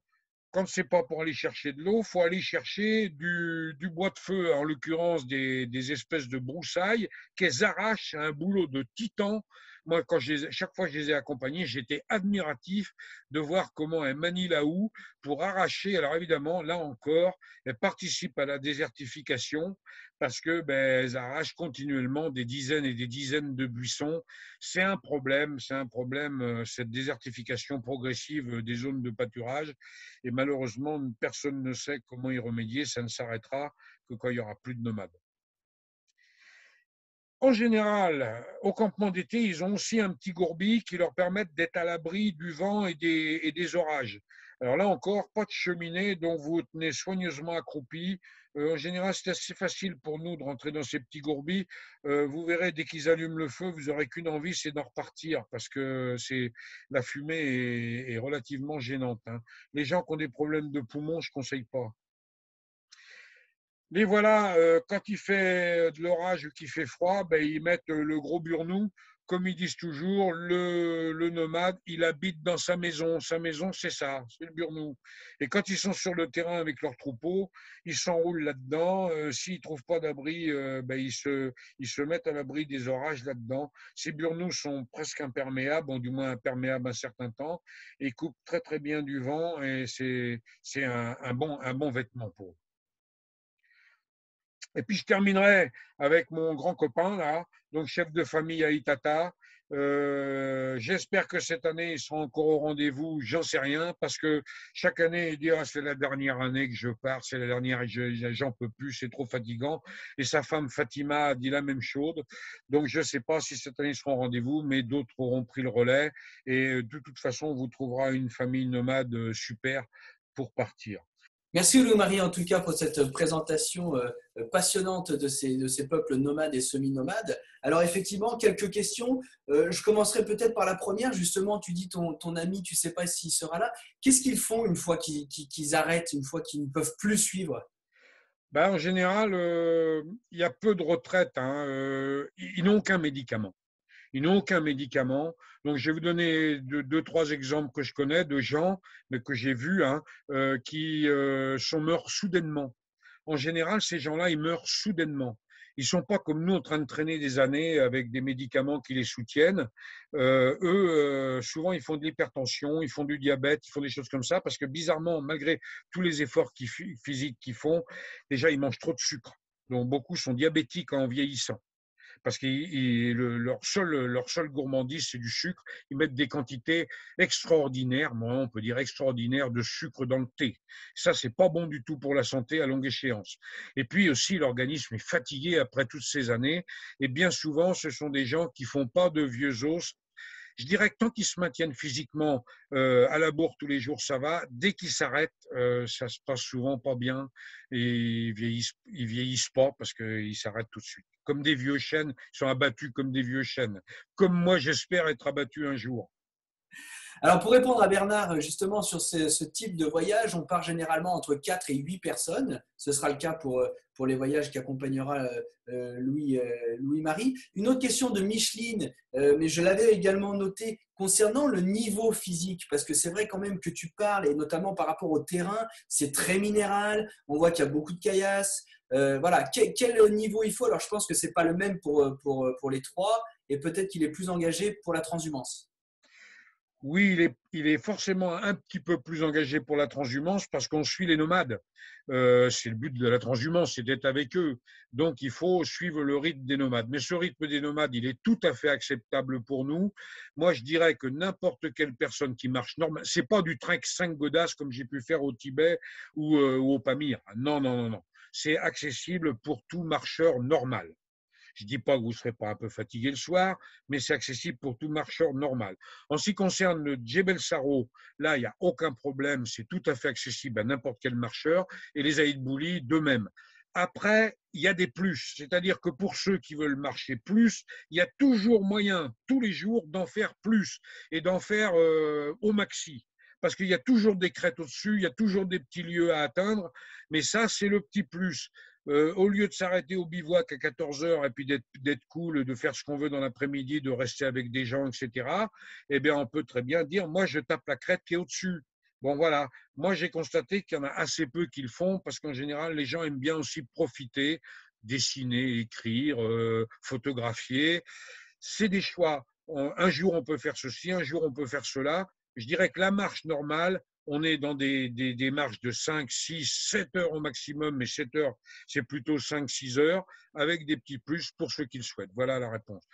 quand ce n'est pas pour aller chercher de l'eau, il faut aller chercher du bois de feu, en l'occurrence des espèces de broussailles, qu'elles arrachent à un boulot de titan. Moi, chaque fois que je les ai accompagnés, j'étais admiratif de voir comment elles manient la houe pour arracher. Alors évidemment, là encore, elles participent à la désertification parce que elles arrachent continuellement des dizaines et des dizaines de buissons. C'est un problème, cette désertification progressive des zones de pâturage. Et malheureusement, personne ne sait comment y remédier. Ça ne s'arrêtera que quand il n'y aura plus de nomades. En général, au campement d'été, ils ont aussi un petit gourbi qui leur permet d'être à l'abri du vent et des orages. Alors là encore, pas de cheminée, donc vous vous tenez soigneusement accroupi. En général, c'est assez facile pour nous de rentrer dans ces petits gourbis. Vous verrez, dès qu'ils allument le feu, vous n'aurez qu'une envie, c'est d'en repartir parce que la fumée est relativement gênante. Les gens qui ont des problèmes de poumons, je ne conseille pas. Mais voilà, quand il fait de l'orage ou qu'il fait froid, ils mettent le gros burnou. Comme ils disent toujours, le nomade, il habite dans sa maison. Sa maison, c'est ça, c'est le burnou. Et quand ils sont sur le terrain avec leur troupeau, ils s'enroulent là-dedans. S'ils ne trouvent pas d'abri, ils se mettent à l'abri des orages là-dedans. Ces burnous sont presque imperméables, bon, du moins imperméables un certain temps, et coupent très très bien du vent. Et c'est un bon vêtement pour eux. Et puis je terminerai avec mon grand copain, là, donc chef de famille à Itata. J'espère que cette année, il sera encore au rendez-vous, j'en sais rien, parce que chaque année, il dit ah, c'est la dernière année que je pars, c'est la dernière, j'en peux plus, c'est trop fatigant. Et sa femme Fatima a dit la même chose. Donc je ne sais pas si cette année, ils seront au rendez-vous, mais d'autres auront pris le relais. Et de toute façon, on vous trouvera une famille nomade super pour partir. Merci Louis-Marie en tout cas pour cette présentation passionnante de ces peuples nomades et semi-nomades. Alors effectivement, quelques questions. Je commencerai peut-être par la première. Justement, tu dis ton ami, tu ne sais pas s'il sera là. Qu'est-ce qu'ils font une fois qu'ils arrêtent, une fois qu'ils ne peuvent plus suivre? En général, il y a peu de retraites. Ils n'ont aucun médicament. Ils n'ont aucun médicament. Donc, je vais vous donner deux, trois exemples que je connais de gens, mais que j'ai vus, qui sont morts soudainement. En général, ces gens-là, ils meurent soudainement. Ils ne sont pas comme nous en train de traîner des années avec des médicaments qui les soutiennent. Eux, souvent, ils font de l'hypertension, ils font du diabète, ils font des choses comme ça, parce que bizarrement, malgré tous les efforts physiques qu'ils font, déjà, ils mangent trop de sucre. Donc, beaucoup sont diabétiques en vieillissant parce que leur seule gourmandise, c'est du sucre. Ils mettent des quantités extraordinaires, on peut dire extraordinaires, de sucre dans le thé. Ça, c'est pas bon du tout pour la santé à longue échéance. Et puis aussi, l'organisme est fatigué après toutes ces années. Et bien souvent, ce sont des gens qui font pas de vieux os. Je dirais que tant qu'ils se maintiennent physiquement à la bourre tous les jours, ça va. Dès qu'ils s'arrêtent, ça se passe souvent pas bien et ils vieillissent pas parce qu'ils s'arrêtent tout de suite. Comme des vieux chênes, ils sont abattus comme des vieux chênes. Comme moi, j'espère être abattu un jour. Alors, pour répondre à Bernard, justement, sur ce type de voyage, on part généralement entre 4 et 8 personnes. Ce sera le cas pour les voyages qui accompagnera Louis-Marie. Une autre question de Micheline, mais je l'avais également noté concernant le niveau physique, parce que c'est vrai quand même que tu parles, et notamment par rapport au terrain, c'est très minéral, on voit qu'il y a beaucoup de caillasses. Voilà, quel niveau il faut? Alors, je pense que ce n'est pas le même pour les trois, et peut-être qu'il est plus engagé pour la transhumance. Oui, il est forcément un petit peu plus engagé pour la transhumance parce qu'on suit les nomades. C'est le but de la transhumance, c'est d'être avec eux. Donc, il faut suivre le rythme des nomades. Mais ce rythme des nomades, il est tout à fait acceptable pour nous. Moi, je dirais que n'importe quelle personne qui marche normal, c'est pas du trek 5 godasses comme j'ai pu faire au Tibet ou au Pamir. Non, non, non, non. C'est accessible pour tout marcheur normal. Je ne dis pas que vous ne serez pas un peu fatigué le soir, mais c'est accessible pour tout marcheur normal. En ce qui concerne le Djebel Saro, là, il n'y a aucun problème, c'est tout à fait accessible à n'importe quel marcheur, et les Aïd Bouli, de même. Après, il y a des plus, c'est-à-dire que pour ceux qui veulent marcher plus, il y a toujours moyen, tous les jours, d'en faire plus et d'en faire au maxi. Parce qu'il y a toujours des crêtes au-dessus, il y a toujours des petits lieux à atteindre, mais ça, c'est le petit plus. Au lieu de s'arrêter au bivouac à 14 heures et puis d'être cool, de faire ce qu'on veut dans l'après-midi, de rester avec des gens, etc., eh bien, on peut très bien dire, moi, je tape la crête qui est au-dessus. Bon, voilà. Moi, j'ai constaté qu'il y en a assez peu qui le font parce qu'en général, les gens aiment bien aussi profiter, dessiner, écrire, photographier. C'est des choix. un jour on peut faire ceci, un jour on peut faire cela. Je dirais que la marche normale, on est dans des marches de 5, 6, 7 heures au maximum, mais 7 heures, c'est plutôt 5, 6 heures, avec des petits plus pour ceux qui le souhaitent. Voilà la réponse.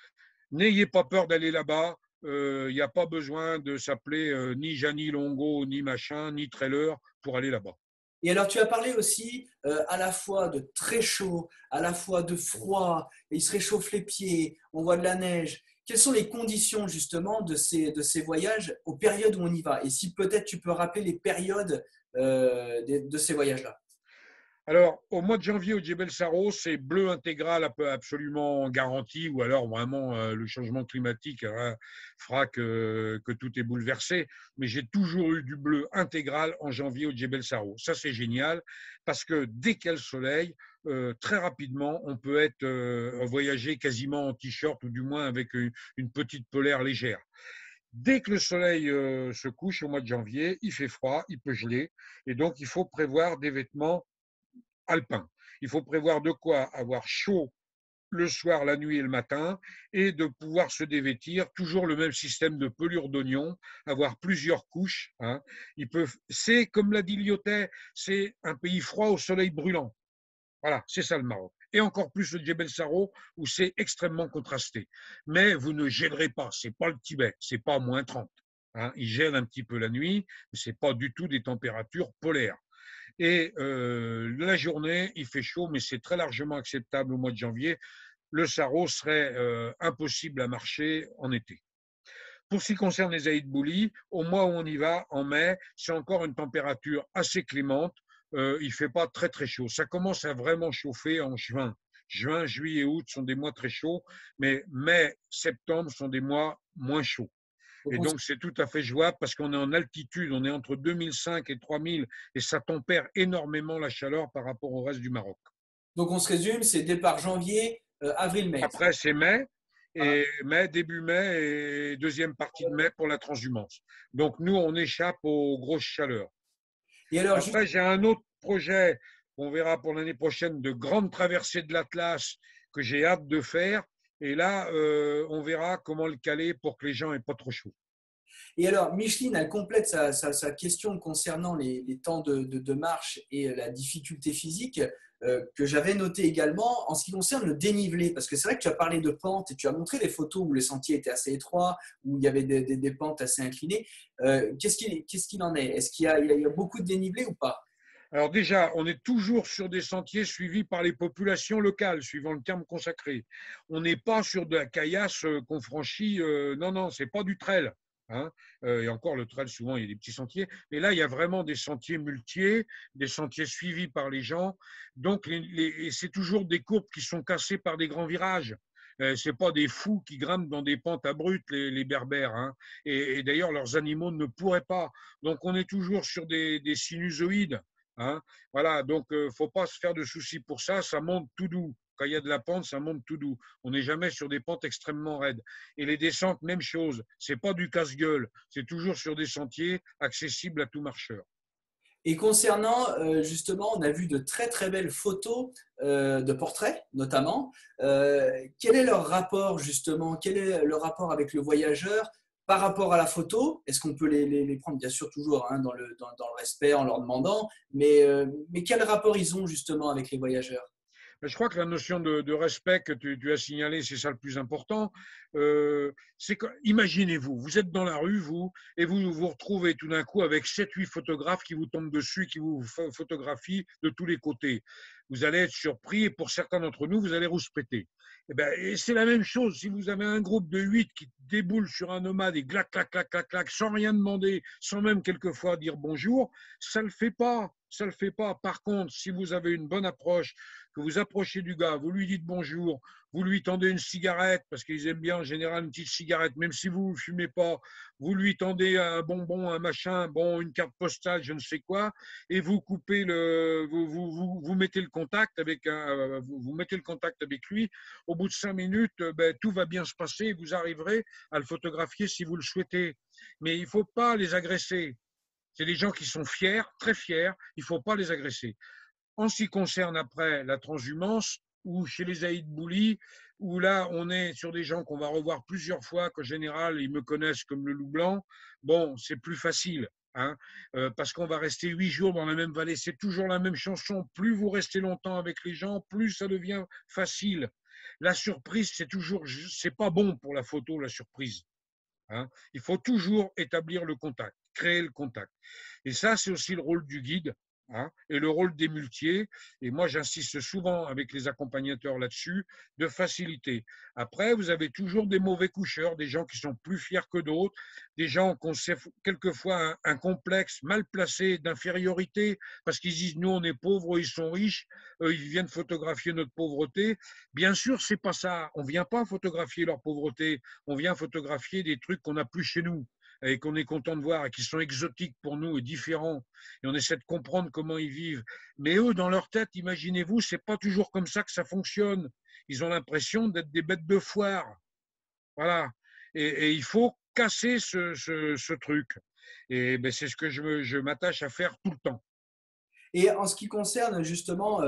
N'ayez pas peur d'aller là-bas. Il n'y a pas besoin de s'appeler ni Gianni Longo, ni machin, ni trailer pour aller là-bas. Et alors, tu as parlé aussi à la fois de très chaud, à la fois de froid, et il se réchauffe les pieds, on voit de la neige. Quelles sont les conditions justement de ces voyages aux périodes où on y va? Et si peut-être tu peux rappeler les périodes de ces voyages-là. Alors, au mois de janvier au Djebel Saro, c'est bleu intégral absolument garanti, ou alors vraiment le changement climatique fera que tout est bouleversé. Mais j'ai toujours eu du bleu intégral en janvier au Djebel Saro. Ça, c'est génial, parce que dès qu'il y a le soleil, très rapidement, on peut voyager quasiment en t-shirt, ou du moins avec une petite polaire légère. Dès que le soleil se couche au mois de janvier, il fait froid, il peut geler, et donc il faut prévoir des vêtements alpin. Il faut prévoir de quoi avoir chaud le soir, la nuit et le matin, et de pouvoir se dévêtir. Toujours le même système de pelure d'oignon, avoir plusieurs couches. Hein. C'est, comme l'a dit Lyotet, c'est un pays froid au soleil brûlant. Voilà, c'est ça le Maroc. Et encore plus le Djebel Saro, où c'est extrêmement contrasté. Mais vous ne gèlerez pas, c'est pas le Tibet, c'est pas moins 30. Hein. Il gèle un petit peu la nuit, mais c'est pas du tout des températures polaires. Et la journée, il fait chaud, mais c'est très largement acceptable au mois de janvier. Le Saro serait impossible à marcher en été. Pour ce qui concerne les Aïd Bouli, au mois où on y va, en mai, c'est encore une température assez clémente. Il ne fait pas très très chaud. Ça commence à vraiment chauffer en juin. Juin, juillet et août sont des mois très chauds, mais mai, septembre sont des mois moins chauds. Et donc, c'est tout à fait jouable parce qu'on est en altitude, on est entre 2005 et 3000 et ça tempère énormément la chaleur par rapport au reste du Maroc. Donc on se résume, c'est départ janvier, avril-mai. Après, c'est mai, et mai, début mai et deuxième partie de mai pour la transhumance. Donc, nous, on échappe aux grosses chaleurs. Et alors, Après, j'ai un autre projet qu'on verra pour l'année prochaine de grande traversée de l'Atlas que j'ai hâte de faire. Et là, on verra comment le caler pour que les gens n'aient pas trop chaud. Et alors, Micheline, elle complète sa question concernant les temps de marche et la difficulté physique que j'avais noté également en ce qui concerne le dénivelé. Parce que c'est vrai que tu as parlé de pentes et tu as montré des photos où les sentiers étaient assez étroits, où il y avait des pentes assez inclinées. Qu'est-ce qu'il en est? Est-ce qu'il y a beaucoup de dénivelé ou pas? Alors déjà, on est toujours sur des sentiers suivis par les populations locales, suivant le terme consacré. On n'est pas sur de la caillasse qu'on franchit. Non, non, c'est pas du trail. Hein. Et encore, le trail, souvent, il y a des petits sentiers. Mais là, il y a vraiment des sentiers muletiers, des sentiers suivis par les gens. Donc, et c'est toujours des courbes qui sont cassées par des grands virages. C'est pas des fous qui grimpent dans des pentes abruptes, les berbères. Hein. Et d'ailleurs, leurs animaux ne pourraient pas. Donc, on est toujours sur des sinusoïdes. Hein. Voilà, donc il ne faut pas se faire de soucis pour ça, ça monte tout doux. Quand il y a de la pente, ça monte tout doux. On n'est jamais sur des pentes extrêmement raides. Et les descentes, même chose. Ce n'est pas du casse-gueule. C'est toujours sur des sentiers accessibles à tout marcheur. Et concernant, justement, on a vu de très très belles photos de portraits, notamment. Quel est leur rapport, justement? Quel est le rapport avec le voyageur par rapport à la photo? Est-ce qu'on peut les prendre, bien sûr, toujours hein, dans le respect en leur demandant, mais quel rapport ils ont, justement, avec les voyageurs? Je crois que la notion de respect que tu as signalé, c'est ça le plus important. C'est que, imaginez-vous, vous êtes dans la rue, vous, et vous vous retrouvez tout d'un coup avec 7-8 photographes qui vous tombent dessus, qui vous photographient de tous les côtés. Vous allez être surpris et pour certains d'entre nous, vous allez rouspéter. Et c'est la même chose si vous avez un groupe de 8 qui déboule sur un nomade et clac, clac, clac, clac, clac, sans rien demander, sans même quelquefois dire bonjour, ça ne le fait pas. Ça ne le fait pas. Par contre, si vous avez une bonne approche, que vous approchez du gars, vous lui dites bonjour, vous lui tendez une cigarette, parce qu'ils aiment bien en général une petite cigarette, même si vous ne fumez pas, vous lui tendez un bonbon, un machin, bon, une carte postale, je ne sais quoi, et vous coupez vous mettez le contact avec vous mettez le contact avec lui. Au bout de 5 minutes, tout va bien se passer et vous arriverez à le photographier si vous le souhaitez. Mais il ne faut pas les agresser. C'est des gens qui sont fiers, très fiers, il ne faut pas les agresser. En ce qui concerne après la transhumance, ou chez les Aïd Bouli, où là, on est sur des gens qu'on va revoir plusieurs fois, qu'en général, ils me connaissent comme le loup blanc. Bon, c'est plus facile. Hein, parce qu'on va rester 8 jours dans la même vallée, c'est toujours la même chanson. Plus vous restez longtemps avec les gens, plus ça devient facile. La surprise, c'est pas bon pour la photo, la surprise. Hein. Il faut toujours établir le contact, créer le contact. Et ça, c'est aussi le rôle du guide. Hein, et le rôle des muletiers, et moi j'insiste souvent avec les accompagnateurs là-dessus, de faciliter. Après, vous avez toujours des mauvais coucheurs, des gens qui sont plus fiers que d'autres, des gens qui ont quelquefois un complexe mal placé d'infériorité, parce qu'ils disent nous on est pauvres, ils sont riches, ils viennent photographier notre pauvreté. Bien sûr, c'est pas ça. On vient pas photographier leur pauvreté, on vient photographier des trucs qu'on n'a plus chez nous et qu'on est content de voir et qui sont exotiques pour nous et différents. Et on essaie de comprendre comment ils vivent. Mais eux, dans leur tête, imaginez-vous, c'est pas toujours comme ça que ça fonctionne. Ils ont l'impression d'être des bêtes de foire. Voilà. Et il faut casser ce truc. Et ben, c'est ce que je m'attache à faire tout le temps. Et en ce qui concerne justement,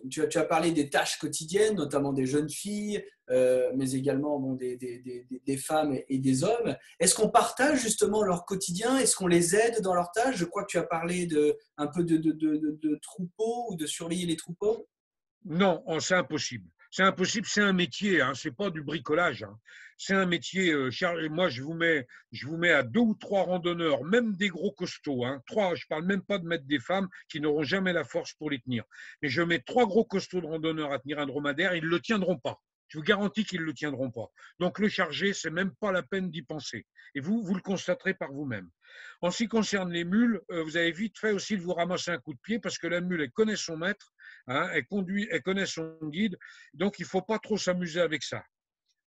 tu as parlé des tâches quotidiennes, notamment des jeunes filles, mais également bon, des femmes et des hommes. Est-ce qu'on partage justement leur quotidien? Est-ce qu'on les aide dans leurs tâches? Je crois que tu as parlé un peu de troupeaux ou de surveiller les troupeaux. Non, c'est impossible. C'est impossible, c'est un métier, hein, c'est pas du bricolage. Hein. C'est un métier. Moi, je vous mets à 2 ou 3 randonneurs, même des gros costauds. Hein, 3, je parle même pas de mettre des femmes qui n'auront jamais la force pour les tenir. Mais je mets 3 gros costauds de randonneurs à tenir un dromadaire, ils ne le tiendront pas. Je vous garantis qu'ils ne le tiendront pas. Donc le charger, c'est même pas la peine d'y penser. Et vous le constaterez par vous-même. En ce qui concerne les mules, vous avez vite fait aussi de vous ramasser un coup de pied parce que la mule, elle connaît son maître. Hein, elle connaît son guide, donc il ne faut pas trop s'amuser avec ça.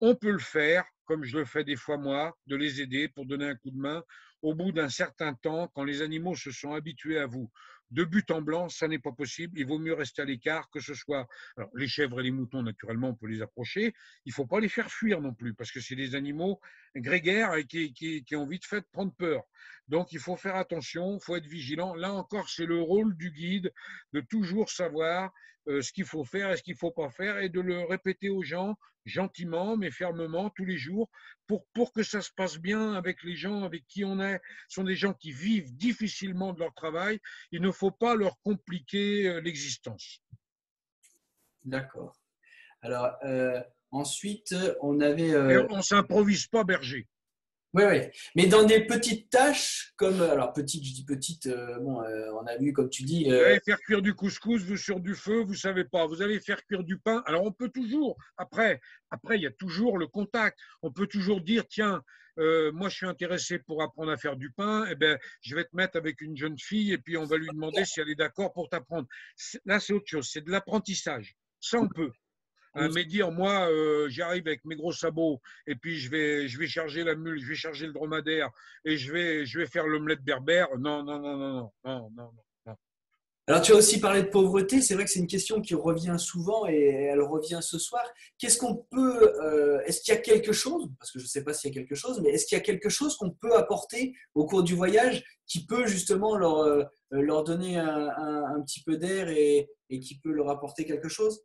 On peut le faire, comme je le fais des fois moi, de les aider pour donner un coup de main. Au bout d'un certain temps, quand les animaux se sont habitués à vous, de but en blanc, ça n'est pas possible. Il vaut mieux rester à l'écart, que ce soit alors, les chèvres et les moutons, naturellement, on peut les approcher. Il ne faut pas les faire fuir non plus, parce que c'est des animaux grégaires et qui ont vite fait de prendre peur. Donc, il faut faire attention, il faut être vigilant. Là encore, c'est le rôle du guide de toujours savoir ce qu'il faut faire et ce qu'il ne faut pas faire et de le répéter aux gens gentiment mais fermement tous les jours pour que ça se passe bien avec les gens avec qui on est. Ce sont des gens qui vivent difficilement de leur travail. Il ne faut pas leur compliquer l'existence. D'accord. Alors, ensuite, on avait… Et on ne s'improvise pas berger. Oui, oui. Mais dans des petites tâches, comme… Alors, petites, je dis petites, bon, on a vu, comme tu dis… Vous allez faire cuire du couscous, vous sur du feu, vous ne savez pas. Vous allez faire cuire du pain. Alors, on peut toujours, après, il y a toujours le contact. On peut toujours dire, tiens, moi, je suis intéressé pour apprendre à faire du pain. Eh bien, je vais te mettre avec une jeune fille et puis on va lui demander si elle est d'accord pour t'apprendre. Là, c'est autre chose. C'est de l'apprentissage. Ça, on peut. Mais dire, moi, j'arrive avec mes gros sabots et puis je vais charger la mule, je vais charger le dromadaire et je vais faire l'omelette berbère. Non, non, non, non, non, non, non, non. Alors, tu as aussi parlé de pauvreté. C'est vrai que c'est une question qui revient souvent et elle revient ce soir. Qu'est-ce qu'on peut… est-ce qu'il y a quelque chose, parce que je ne sais pas s'il y a quelque chose, mais est-ce qu'il y a quelque chose qu'on peut apporter au cours du voyage qui peut justement leur donner un petit peu d'air et qui peut leur apporter quelque chose?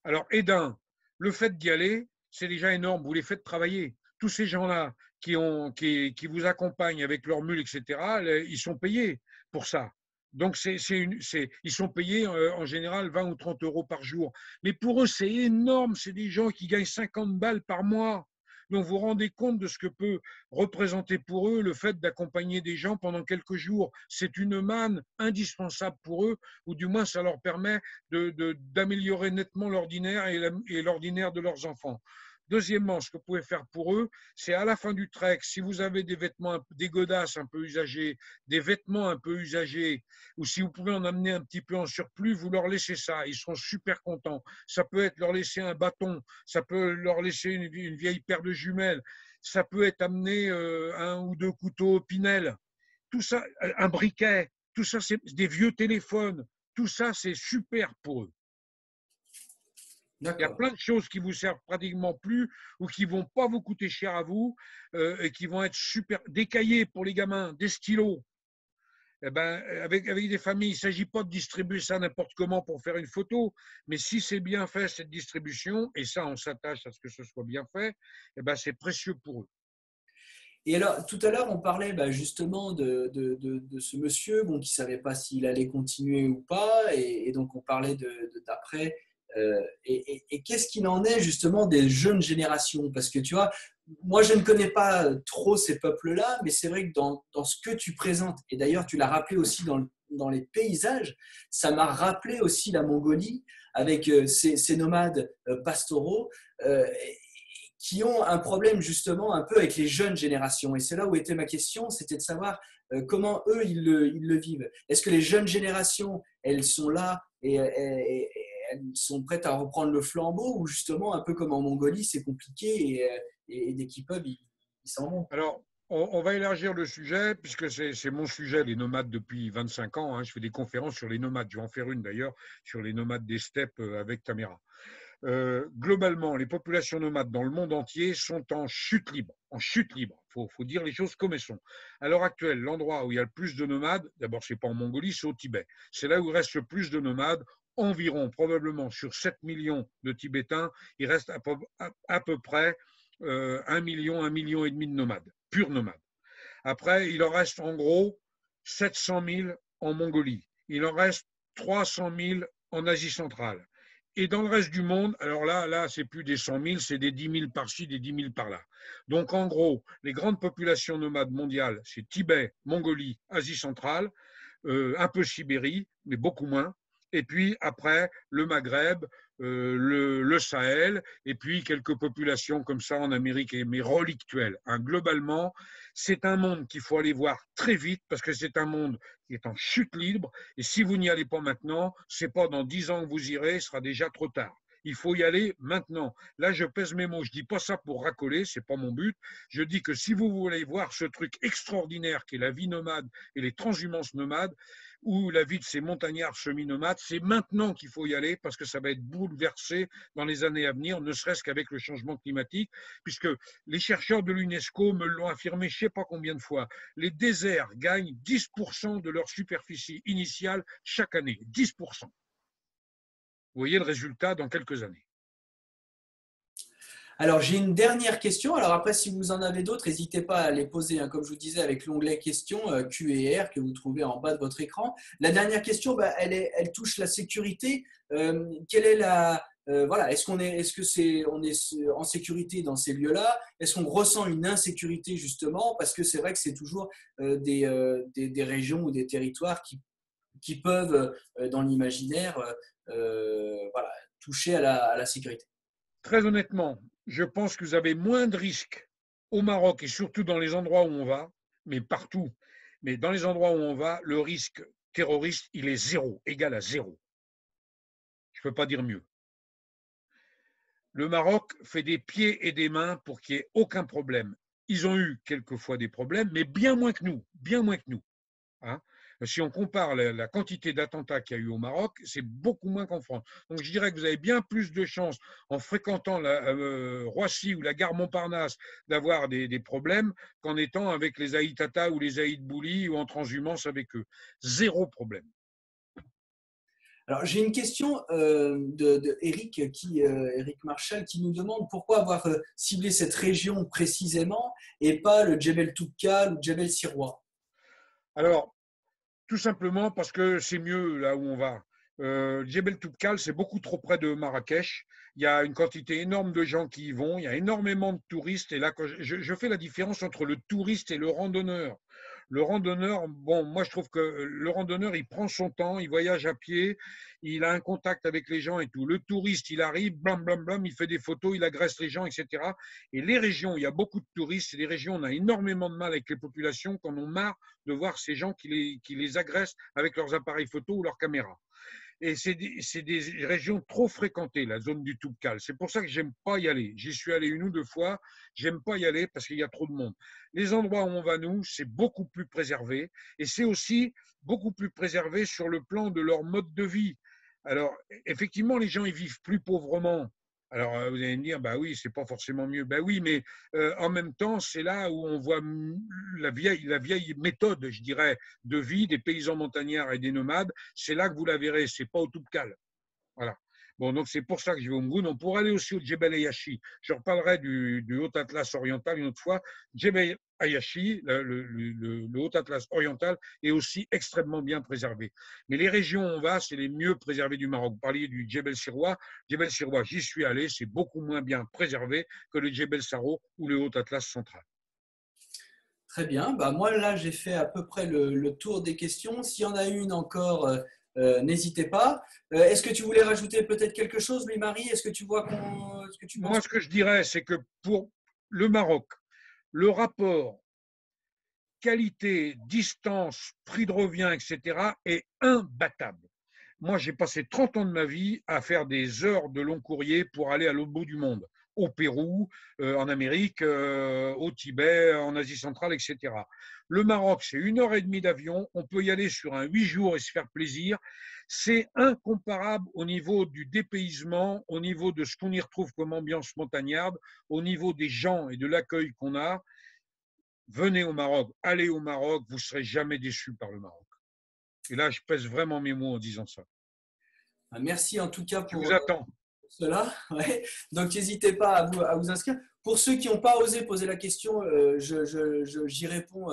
Alors, Edin, le fait d'y aller, c'est déjà énorme. Vous les faites travailler. Tous ces gens-là qui vous accompagnent avec leurs mules, etc., ils sont payés pour ça. Donc, ils sont payés en général 20 ou 30 euros par jour. Mais pour eux, c'est énorme. C'est des gens qui gagnent 50 balles par mois. Donc, vous vous rendez compte de ce que peut représenter pour eux le fait d'accompagner des gens pendant quelques jours. C'est une manne indispensable pour eux, ou du moins ça leur permet d'améliorer nettement l'ordinaire et l'ordinaire de leurs enfants. Deuxièmement, ce que vous pouvez faire pour eux, c'est à la fin du trek, si vous avez des vêtements, des godasses un peu usagées, des vêtements un peu usagés, ou si vous pouvez en amener un petit peu en surplus, vous leur laissez ça. Ils seront super contents. Ça peut être leur laisser un bâton, ça peut leur laisser une vieille paire de jumelles, ça peut être amener 1 ou 2 couteaux Pinel. Tout ça, un briquet, tout ça, c'est des vieux téléphones. Tout ça, c'est super pour eux. Il y a plein de choses qui vous servent pratiquement plus ou qui ne vont pas vous coûter cher à vous et qui vont être super. Des cahiers pour les gamins, des stylos. Eh ben, avec des familles, il ne s'agit pas de distribuer ça n'importe comment pour faire une photo, mais si c'est bien fait, cette distribution, et ça, on s'attache à ce que ce soit bien fait, eh ben, c'est précieux pour eux. Et alors, tout à l'heure, on parlait justement de ce monsieur bon, qui ne savait pas s'il allait continuer ou pas, et donc on parlait d'après. Et qu'est-ce qu'il en est justement des jeunes générations? Parce que tu vois, moi je ne connais pas trop ces peuples-là, mais c'est vrai que dans ce que tu présentes, et d'ailleurs tu l'as rappelé aussi dans les paysages, ça m'a rappelé aussi la Mongolie avec ces nomades pastoraux. Qui ont un problème justement un peu avec les jeunes générations. Et c'est là où était ma question, c'était de savoir comment eux, ils le vivent. Est-ce que les jeunes générations, elles sont là et elles sont prêtes à reprendre le flambeau ou justement, un peu comme en Mongolie, c'est compliqué et dès qu'ils peuvent, ils s'en vont. Alors, on va élargir le sujet, puisque c'est mon sujet, les nomades, depuis 25 ans. Hein. Je fais des conférences sur les nomades. Je vais en faire une d'ailleurs sur les nomades des steppes avec caméra. Globalement, les populations nomades dans le monde entier sont en chute libre. En chute libre. Faut dire les choses comme elles sont. À l'heure actuelle, l'endroit où il y a le plus de nomades, d'abord, c'est pas en Mongolie, c'est au Tibet. C'est là où il reste le plus de nomades. Environ, probablement, sur 7 millions de Tibétains, il reste à peu près 1 million et demi de nomades, purs nomades. Après, il en reste en gros 700 000 en Mongolie. Il en reste 300 000 en Asie centrale. Et dans le reste du monde, alors là, c'est plus des 100 000, c'est des 10 000 par-ci, des 10 000 par-là. Donc, en gros, les grandes populations nomades mondiales, c'est Tibet, Mongolie, Asie centrale, un peu Sibérie, mais beaucoup moins. Et puis après, le Maghreb, le Sahel, et puis quelques populations comme ça en Amérique, mais relictuelles. Hein. Globalement, c'est un monde qu'il faut aller voir très vite parce que c'est un monde qui est en chute libre. Et si vous n'y allez pas maintenant, c'est pas dans 10 ans que vous irez, ce sera déjà trop tard. Il faut y aller maintenant. Là, je pèse mes mots. Je dis pas ça pour racoler, c'est pas mon but. Je dis que si vous voulez voir ce truc extraordinaire qu'est la vie nomade et les transhumances nomades, ou la vie de ces montagnards semi-nomades, c'est maintenant qu'il faut y aller parce que ça va être bouleversé dans les années à venir, ne serait-ce qu'avec le changement climatique, puisque les chercheurs de l'UNESCO me l'ont affirmé je ne sais pas combien de fois, les déserts gagnent 10% de leur superficie initiale chaque année, 10%. Vous voyez le résultat dans quelques années. Alors, j'ai une dernière question. Alors après, si vous en avez d'autres, n'hésitez pas à les poser, hein, comme je vous disais, avec l'onglet questions Q&R que vous trouvez en bas de votre écran. La dernière question, elle touche la sécurité. Quelle est voilà, est-ce que on est en sécurité dans ces lieux-là? Est-ce qu'on ressent une insécurité justement? Parce que c'est vrai que c'est toujours des régions ou des territoires qui peuvent, dans l'imaginaire, voilà, toucher à la sécurité. Très honnêtement, je pense que vous avez moins de risques au Maroc et surtout dans les endroits où on va, mais partout, mais dans les endroits où on va, le risque terroriste, il est zéro, égal à zéro. Je ne peux pas dire mieux. Le Maroc fait des pieds et des mains pour qu'il n'y ait aucun problème. Ils ont eu quelquefois des problèmes, mais bien moins que nous, bien moins que nous. Hein. Si on compare la quantité d'attentats qu'il y a eu au Maroc, c'est beaucoup moins qu'en France. Donc je dirais que vous avez bien plus de chances en fréquentant la Roissy ou la gare Montparnasse d'avoir des problèmes qu'en étant avec les Aïtata ou les Aïd Bouli ou en transhumance avec eux. Zéro problème. Alors, j'ai une question de Eric, Eric Marshall, qui nous demande pourquoi avoir ciblé cette région précisément et pas le Djebel Toubkal ou le Djebel Sirwa. Alors, tout simplement parce que c'est mieux là où on va. Djebel Toubkal, c'est beaucoup trop près de Marrakech. Il y a une quantité énorme de gens qui y vont. Il y a énormément de touristes. Et là, je fais la différence entre le touriste et le randonneur. Le randonneur, bon, moi je trouve que le randonneur, il prend son temps, il voyage à pied, il a un contact avec les gens et tout. Le touriste, il arrive, blam, blam, blam, il fait des photos, il agresse les gens, etc. Et les régions où il y a beaucoup de touristes, c'est des régions où on a énormément de mal avec les populations, quand on marre de voir ces gens qui les agressent avec leurs appareils photo ou leurs caméras. Et c'est des régions trop fréquentées, la zone du Toubkal. C'est pour ça que j'aime pas y aller. J'y suis allé une ou deux fois. J'aime pas y aller parce qu'il y a trop de monde. Les endroits où on va, nous, c'est beaucoup plus préservé. Et c'est aussi beaucoup plus préservé sur le plan de leur mode de vie. Alors, effectivement, les gens, ils vivent plus pauvrement. Alors, vous allez me dire, bah oui, c'est pas forcément mieux. Bah oui, mais en même temps, c'est là où on voit la vieille méthode, je dirais, de vie des paysans montagnards et des nomades. C'est là que vous la verrez. C'est pas au Toubkal. Voilà. Bon, donc c'est pour ça que je vais au Mgoun. On pourrait aller aussi au Djebel Ayashi. Je reparlerai du Haut Atlas oriental une autre fois. Djebel Ayashi, le Haut Atlas oriental, est aussi extrêmement bien préservé. Mais les régions où on va, c'est les mieux préservées du Maroc. Vous parliez du Djebel Sirwa. Djebel Sirwa, j'y suis allé, c'est beaucoup moins bien préservé que le Djebel Saro ou le Haut Atlas central. Très bien. Bah, moi, là, j'ai fait à peu près le tour des questions. S'il y en a une encore, n'hésitez pas. Est-ce que tu voulais rajouter peut-être quelque chose, Louis-Marie? Est-ce que tu vois ce que tu penses? Moi, ce que je dirais, c'est que pour le Maroc, le rapport qualité, distance, prix de revient, etc., est imbattable. Moi, j'ai passé 30 ans de ma vie à faire des heures de long courrier pour aller à l'autre bout du monde, au Pérou, en Amérique, au Tibet, en Asie centrale, etc. Le Maroc, c'est 1 heure et demie d'avion. On peut y aller sur un 8 jours et se faire plaisir. C'est incomparable au niveau du dépaysement, au niveau de ce qu'on y retrouve comme ambiance montagnarde, au niveau des gens et de l'accueil qu'on a. Venez au Maroc, allez au Maroc, vous ne serez jamais déçus par le Maroc. Et là, je pèse vraiment mes mots en disant ça. Merci en tout cas Je pour vous attends. cela. Ouais. Donc, n'hésitez pas à vous inscrire. Pour ceux qui n'ont pas osé poser la question, j'y réponds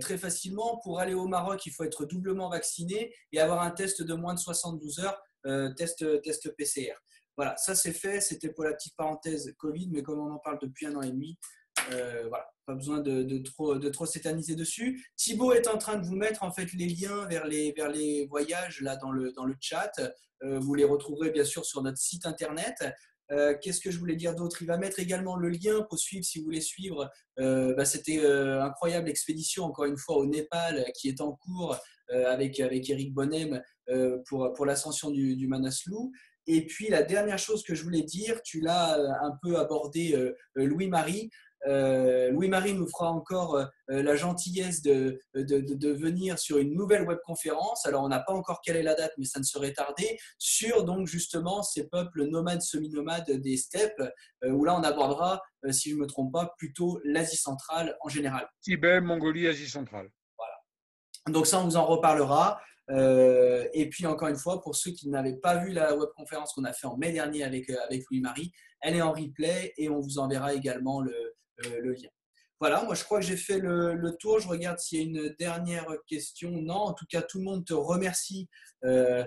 très facilement. Pour aller au Maroc, il faut être doublement vacciné et avoir un test de moins de 72 heures, test PCR. Voilà, ça c'est fait. C'était pour la petite parenthèse Covid, mais comme on en parle depuis 1 an et demi, voilà, pas besoin de trop s'éterniser dessus. Thibaut est en train de vous mettre en fait les liens vers les voyages là dans le chat. Vous les retrouverez bien sûr sur notre site internet. Qu'est-ce que je voulais dire d'autre? Il va mettre également le lien pour suivre si vous voulez suivre. C'était incroyable expédition encore une fois au Népal qui est en cours avec Eric Bonnem pour l'ascension du Manaslu. Et puis la dernière chose que je voulais dire, tu l'as un peu abordé Louis-Marie. Louis-Marie nous fera encore la gentillesse de venir sur une nouvelle webconférence. Alors, on n'a pas encore quelle est la date, mais ça ne serait tardé, sur donc justement ces peuples nomades, semi-nomades des steppes, où là, on abordera, si je ne me trompe pas, plutôt l'Asie centrale en général. Tibet, Mongolie, Asie centrale. Voilà. Donc ça, on vous en reparlera. Et puis, encore une fois, pour ceux qui n'avaient pas vu la webconférence qu'on a fait en mai dernier avec Louis-Marie, elle est en replay et on vous enverra également le lien. Voilà, moi je crois que j'ai fait le tour. Je regarde s'il y a une dernière question. Non, en tout cas, tout le monde te remercie de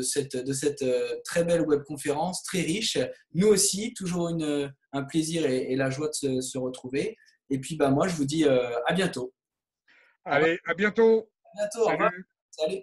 cette très belle webconférence, très riche. Nous aussi, toujours un plaisir et la joie de se retrouver. Et puis, bah, moi, je vous dis à bientôt. Au revoir. Allez, à bientôt. À bientôt, au revoir. Salut. Salut.